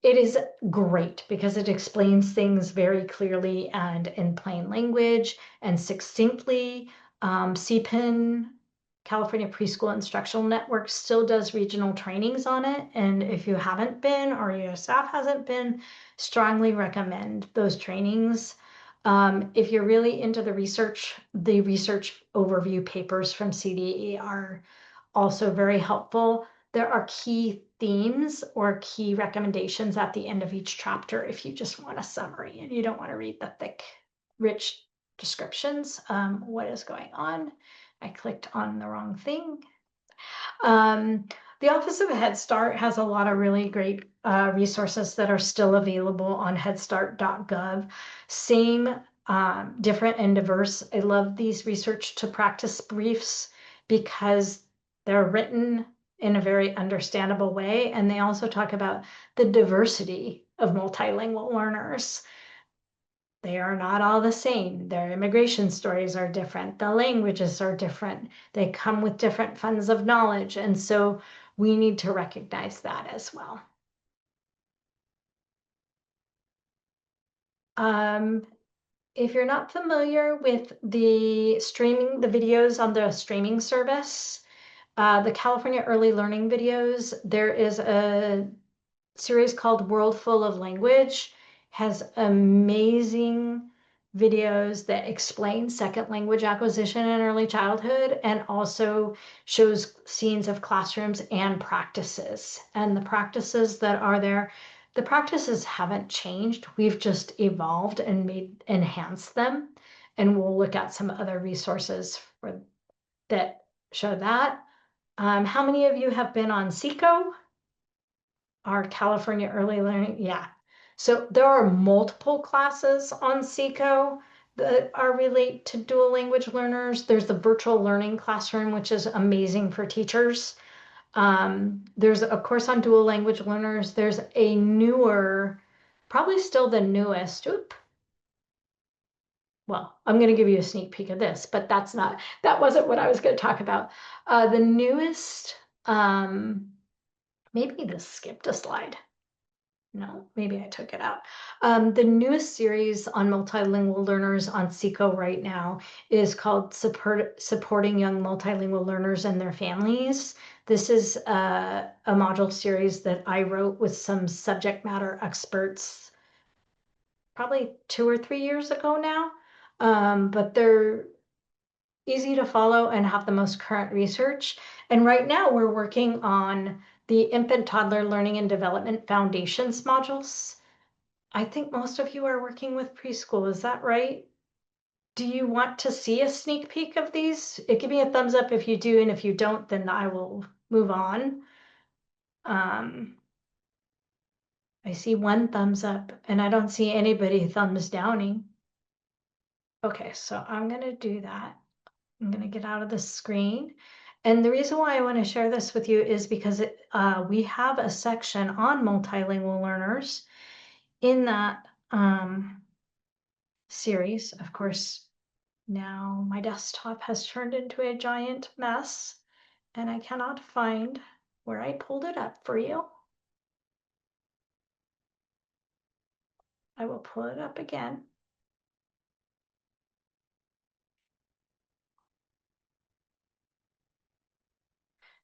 it is great because it explains things very clearly and in plain language and succinctly. CPIN, California Preschool Instructional Network, still does regional trainings on it. And if you haven't been, or your staff hasn't been, strongly recommend those trainings. If you're really into the research overview papers from CDE are also very helpful. There are key themes or key recommendations at the end of each chapter if you just want a summary and you don't want to read the thick, rich descriptions. What is going on? I clicked on the wrong thing. The Office of Head Start has a lot of really great resources that are still available on headstart.gov. Same, different and diverse. I love these research to practice briefs because they're written in a very understandable way. And they also talk about the diversity of multilingual learners. They are not all the same. Their immigration stories are different. The languages are different. They come with different funds of knowledge. And so we need to recognize that as well. If you're not familiar with the videos on the streaming service, the California Early Learning videos, there is a series called World Full of Language, has amazing videos that explain second language acquisition in early childhood and also shows scenes of classrooms and practices. And the practices that are there, the practices haven't changed. We've just evolved and enhanced them. And we'll look at some other resources that show that. How many of you have been on SECO? Our California Early Learning, yeah. So there are multiple classes on SECO that are relate to dual language learners. There's the virtual learning classroom, which is amazing for teachers. There's a course on dual language learners. There's a newer, probably still the newest. Well, I'm going to give you a sneak peek of this, but that wasn't what I was going to talk about. The newest, maybe this skipped a slide. No, maybe I took it out. The newest series on multilingual learners on SECO right now is called Supporting Young Multilingual Learners and Their Families. This is a module series that I wrote with some subject matter experts probably 2 or 3 years ago now. But they're easy to follow and have the most current research. And right now we're working on the Infant Toddler Learning and Development Foundations modules. I think most of you are working with preschool, is that right? do you want to see a sneak peek of these? Give me a thumbs up if you do, and if you don't, then I will move on. I see one thumbs up, and I don't see anybody thumbs downing. Okay, so I'm gonna do that. I'm gonna get out of the screen. And the reason why I want to share this with you is because we have a section on multilingual learners in that series. Of course, now my desktop has turned into a giant mess, and I cannot find where I pulled it up for you. I will pull it up again.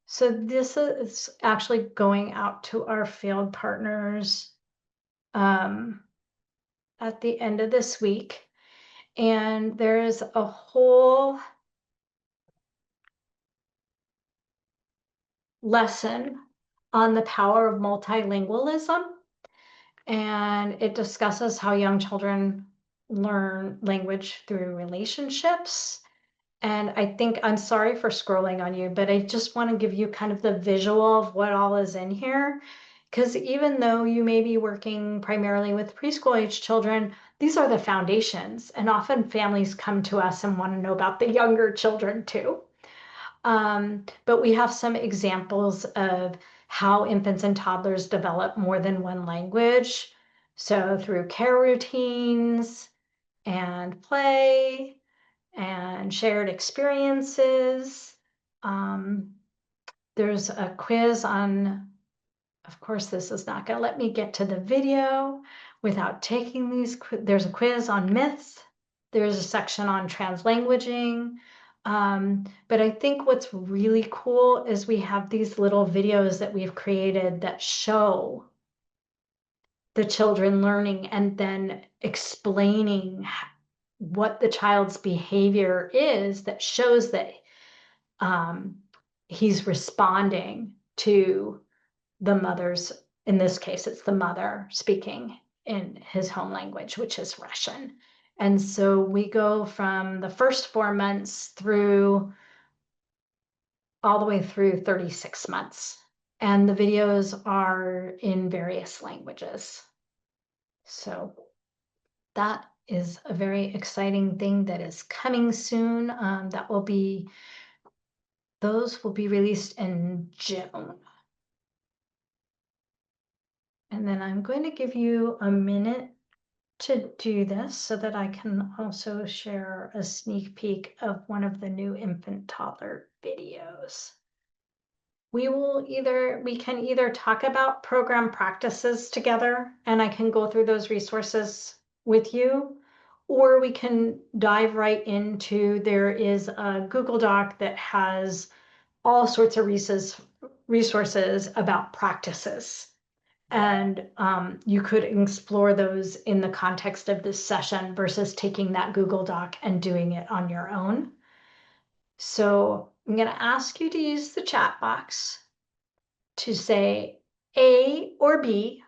So this is actually going out to our field partners at the end of this week. And there's a whole lesson on the power of multilingualism. And it discusses how young children learn language through relationships. And I think, I'm sorry for scrolling on you, but I just want to give you kind of the visual of what all is in here. Because even though you may be working primarily with preschool age children, these are the foundations. And often families come to us and want to know about the younger children too. But we have some examples of how infants and toddlers develop more than one language. So through care routines and play and shared experiences. There's a quiz on, of course, this is not going to let me get to the video without taking these. There's a quiz on myths. There's a section on translanguaging. But I think what's really cool is we have these little videos that we've created that show the children learning and then explaining what the child's behavior is that shows that he's responding to the mother's, in this case, it's the mother speaking in his home language, which is Russian. And so we go from the first 4 months through all the way through 36 months. And the videos are in various languages. So that is a very exciting thing that is coming soon. Those will be released in June. And then I'm going to give you a minute to do this so that I can also share a sneak peek of one of the new infant toddler videos. We can either talk about program practices together and I can go through those resources with you, or we can dive right into, there is a Google Doc that has all sorts of resources about practices. And you could explore those in the context of this session versus taking that Google Doc and doing it on your own. So I'm going to ask you to use the chat box to say A or B.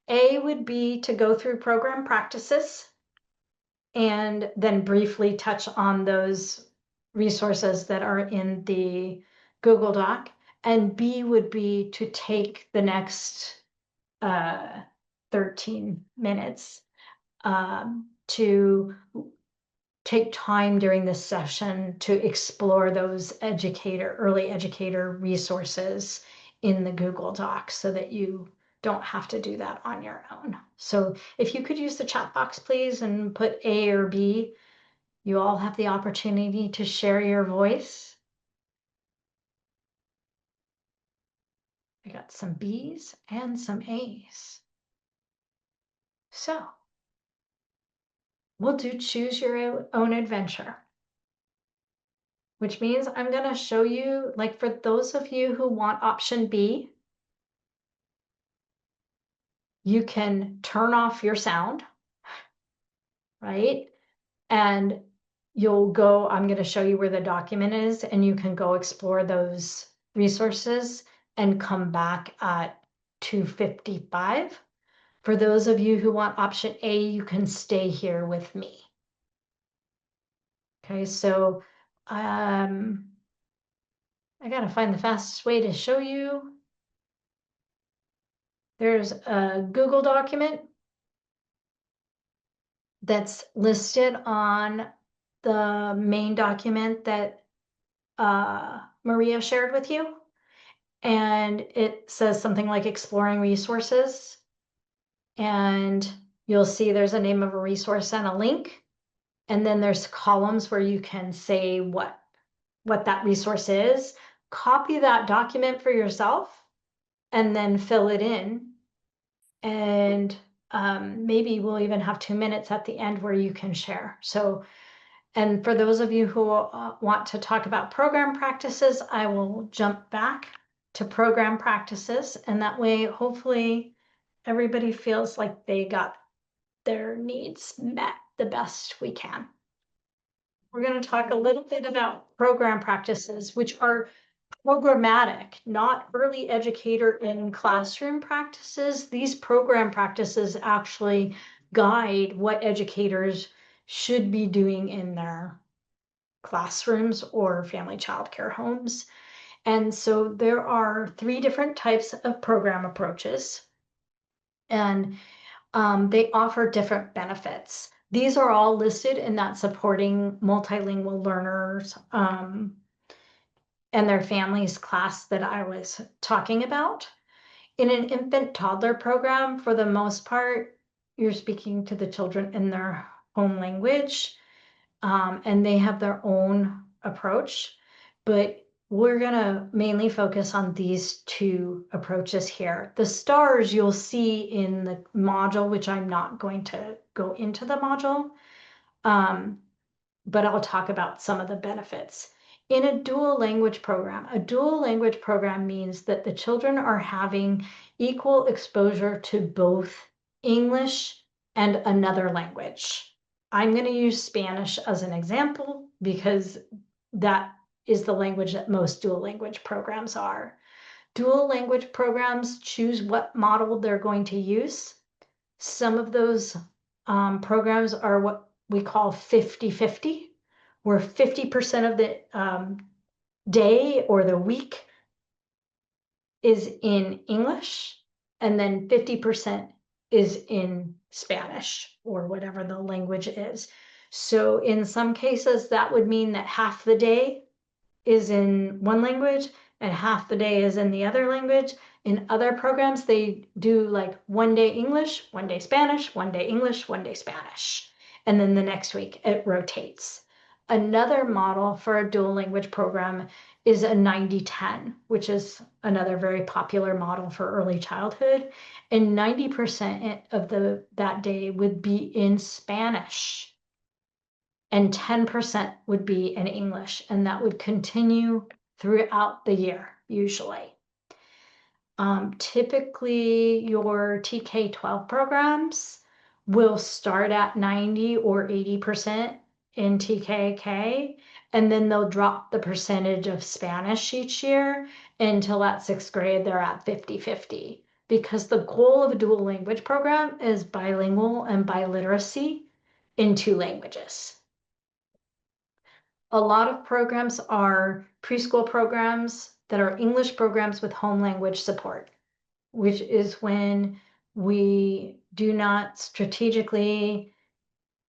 A would be to go through program practices and then briefly touch on those resources that are in the Google Doc. And B would be to take the next 13 minutes to take time during this session to explore those early educator resources in the Google Doc so that you don't have to do that on your own. So if you could use the chat box, please, and put A or B, you all have the opportunity to share your voice. I got some B's and some A's. So we'll do choose your own adventure, which means I'm going to show you, like for those of you who want option B, you can turn off your sound, right? And I'm going to show you where the document is, and you can go explore those resources and come back at 2:55. For those of you who want option A, you can stay here with me. Okay, so I gotta find the fastest way to show you. There's a Google document that's listed on the main document that Maria shared with you. And it says something like exploring resources. And you'll see there's a name of a resource and a link. And then there's columns where you can say what that resource is. Copy that document for yourself and then fill it in. And maybe we'll even have 2 minutes at the end where you can share. So, and for those of you who want to talk about program practices, I will jump back to program practices. And that way, hopefully, everybody feels like they got their needs met the best we can. We're going to talk a little bit about program practices, which are programmatic, not early educator in classroom practices. These program practices actually guide what educators should be doing in their classrooms or family childcare homes. And so there are 3 different types of program approaches, and they offer different benefits. These are all listed in that supporting multilingual learners and their families class that I was talking about. In an infant toddler program, for the most part, you're speaking to the children in their home language, and they have their own approach. But we're going to mainly focus on these 2 approaches here. The stars you'll see in the module, which I'm not going to go into the module, but I'll talk about some of the benefits. In a dual language program means that the children are having equal exposure to both English and another language. I'm going to use Spanish as an example because that is the language that most dual language programs are. Dual language programs choose what model they're going to use. Some of those programs are what we call 50-50, where 50% of the day or the week is in English, and then 50% is in Spanish or whatever the language is. So in some cases, that would mean that half the day is in one language and half the day is in the other language. In other programs, they do like 1 day English, 1 day Spanish, 1 day English, 1 day Spanish. And then the next week it rotates. Another model for a dual language program is a 90-10, which is another very popular model for early childhood. And 90% of that day would be in Spanish, and 10% would be in English, and that would continue throughout the year, usually. Typically, your TK-12 programs will start at 90 or 80% in TKK, and then they'll drop the percentage of Spanish each year until at 6th grade, they're at 50-50. Because the goal of a dual language program is bilingual and biliteracy in 2 languages. A lot of programs are preschool programs that are English programs with home language support, which is when we do not strategically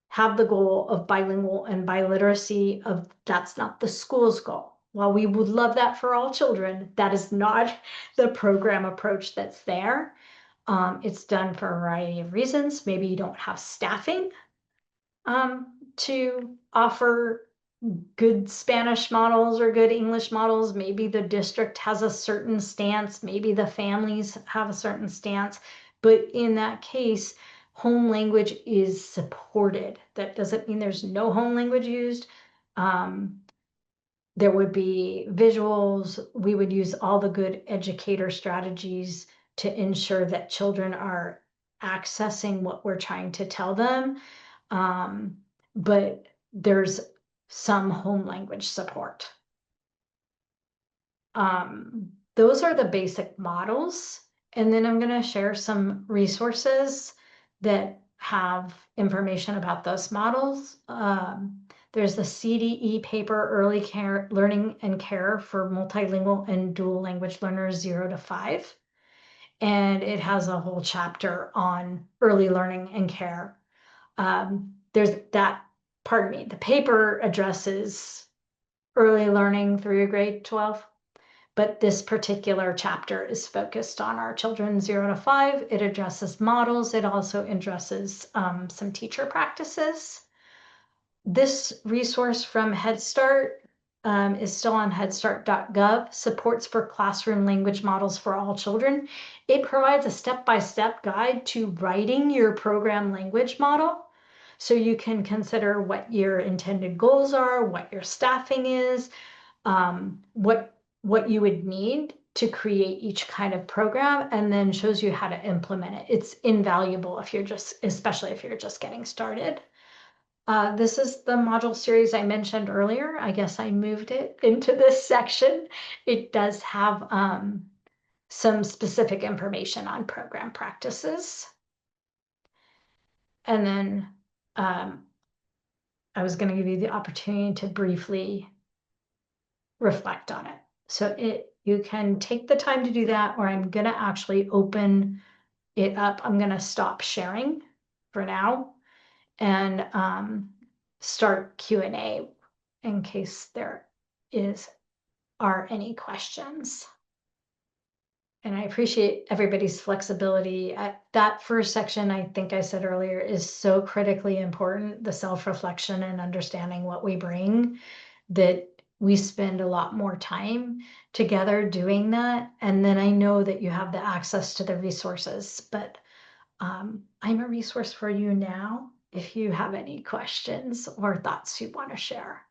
have the goal of bilingual and biliteracy. That's not the school's goal. While we would love that for all children, that is not the program approach that's there. It's done for a variety of reasons. Maybe you don't have staffing to offer good Spanish models or good English models. Maybe the district has a certain stance. Maybe the families have a certain stance. But in that case, home language is supported. That doesn't mean there's no home language used. There would be visuals. We would use all the good educator strategies to ensure that children are accessing what we're trying to tell them. But there's some home language support. Those are the basic models. And then I'm going to share some resources that have information about those models. There's the CDE paper, Early Care, Learning and Care for Multilingual and Dual Language Learners 0 to 5. And it has a whole chapter on early learning and care. There's that, pardon me, the paper addresses early learning through grade 12, but this particular chapter is focused on our children 0 to 5. It addresses models. It also addresses some teacher practices. This resource from Head Start is still on headstart.gov, supports for classroom language models for all children. It provides a step-by-step guide to writing your program language model. So you can consider what your intended goals are, what your staffing is, what you would need to create each kind of program, and then shows you how to implement it. It's invaluable if you're especially if you're just getting started. This is the module series I mentioned earlier. I guess I moved it into this section. It does have some specific information on program practices. And then I was going to give you the opportunity to briefly reflect on it. So you can take the time to do that, or I'm going to actually open it up. I'm going to stop sharing for now and start Q&A in case there are any questions. And I appreciate everybody's flexibility. That first section, I think I said earlier, is so critically important, the self-reflection and understanding what we bring, that we spend a lot more time together doing that. And then I know that you have the access to the resources, but I'm a resource for you now if you have any questions or thoughts you want to share.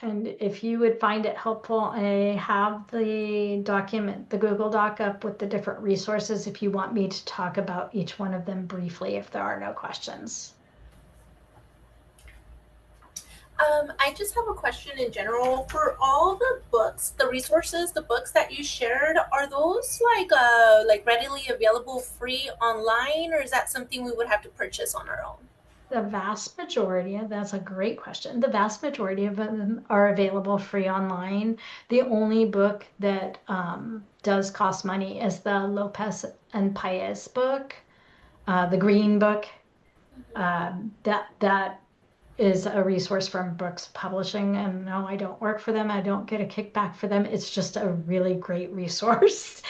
And if you would find it helpful, I have the document, the Google Doc up with the different resources if you want me to talk about each one of them briefly if there are no questions. I just have a question in general. For all the books, the resources, the books that you shared, are those like readily available free online, or is that something we would have to purchase on our own? The vast majority, that's a great question. The vast majority of them are available free online. The only book that does cost money is the Lopez and Paez book, the Green book. That is a resource from Brooks Publishing, and no, I don't work for them. I don't get a kickback for them. It's just a really great resource.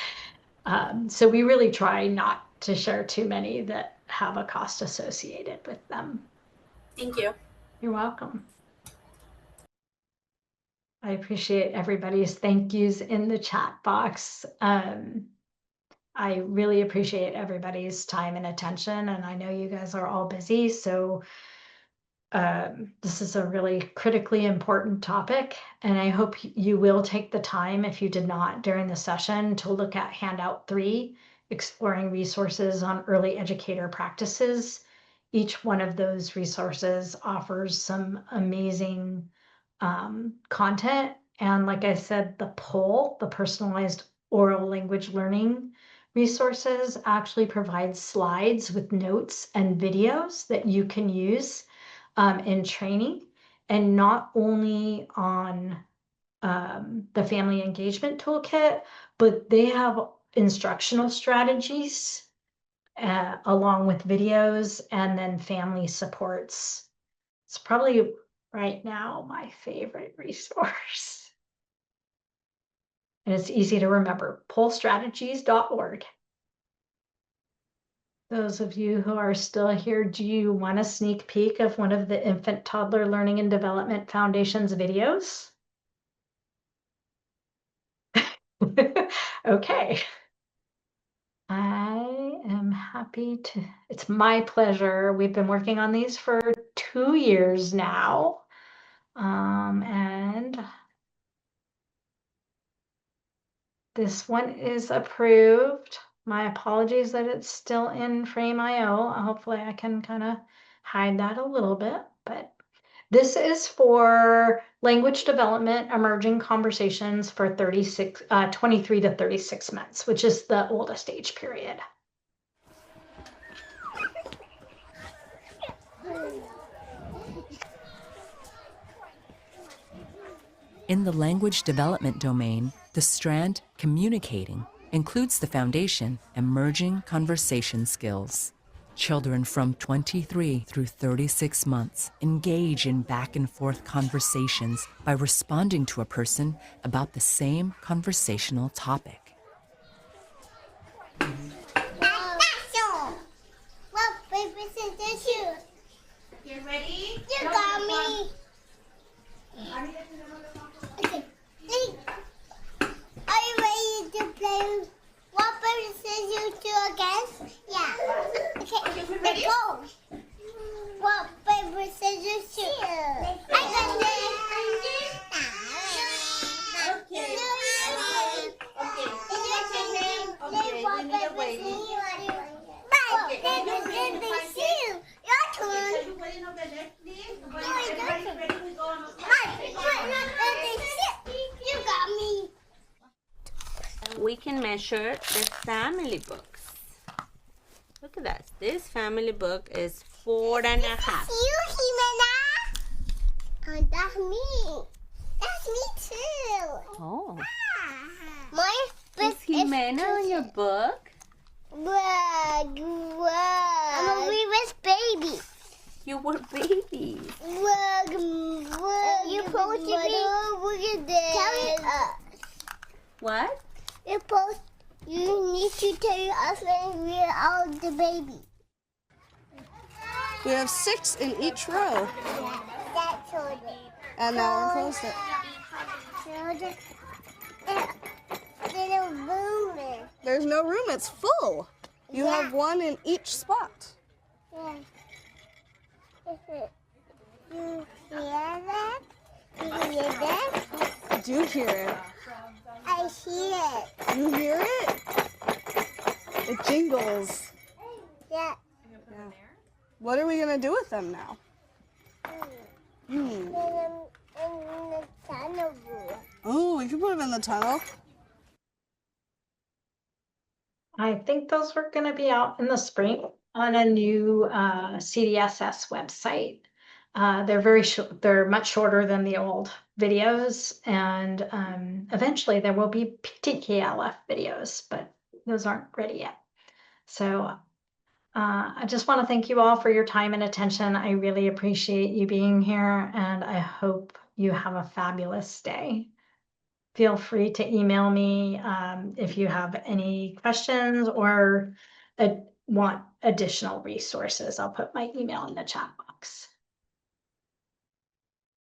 So we really try not to share too many that have a cost associated with them. Thank you. You're welcome. I appreciate everybody's thank yous in the chat box. I really appreciate everybody's time and attention, and I know you guys are all busy, so this is a really critically important topic, and I hope you will take the time, if you did not during the session, to look at handout 3, exploring resources on early educator practices. Each one of those resources offers some amazing content. And like I said, the poll, the personalized oral language learning resources, actually provides slides with notes and videos that you can use in training, and not only on the family engagement toolkit, but they have instructional strategies along with videos and then family supports. It's probably right now my favorite resource. And it's easy to remember, pollstrategies.org. Those of you who are still here, do you want a sneak peek of one of the Infant Toddler Learning and Development Foundation's videos? Okay. I am happy to, it's my pleasure. We've been working on these for 2 years now. And this one is approved. My apologies that it's still in Frame.io. Hopefully I can kind of hide that a little bit, but this is for language development, emerging conversations for 23 to 36 months, which is the oldest age period. In the language development domain, the strand communicating includes the foundation emerging conversation skills. Children from 23 through 36 months engage in back and forth conversations by responding to a person about the same conversational topic. Well, paper, scissors, shoot. You ready? You got me. Okay. Are you ready to play rock, paper, scissors, shoot again? Yeah. Okay, ready? Go. Rock, paper, scissors, shoot. I got this. Okay. Okay, we need a wait. We can measure the family books. Look at that. This family book is 4.5. You, Jimena. And that's me. That's me too. Oh. My book Is Jimena on your book? Wag, I'm a Remus baby. You were babies. Wag, you're supposed to be telling us. What? You need to tell us when we're all the baby. We have 6 in each row. That's all. And now we're closed it. There's no room in. There's no room, it's full. You have 1 in each spot. Yeah. You hear that? You hear that? I do hear it. I hear it. You hear it? It jingles. Yeah. Yeah. What are we going to do with them now? In the tunnel. Oh, we can put them in the tunnel. I think those were going to be out in the spring on a new CDSS website. They're very short. They're much shorter than the old videos, and eventually there will be PTKLF videos, but those aren't ready yet. So I just want to thank you all for your time and attention. I really appreciate you being here, and I hope you have a fabulous day. Feel free to email me if you have any questions or want additional resources. I'll put my email in the chat box.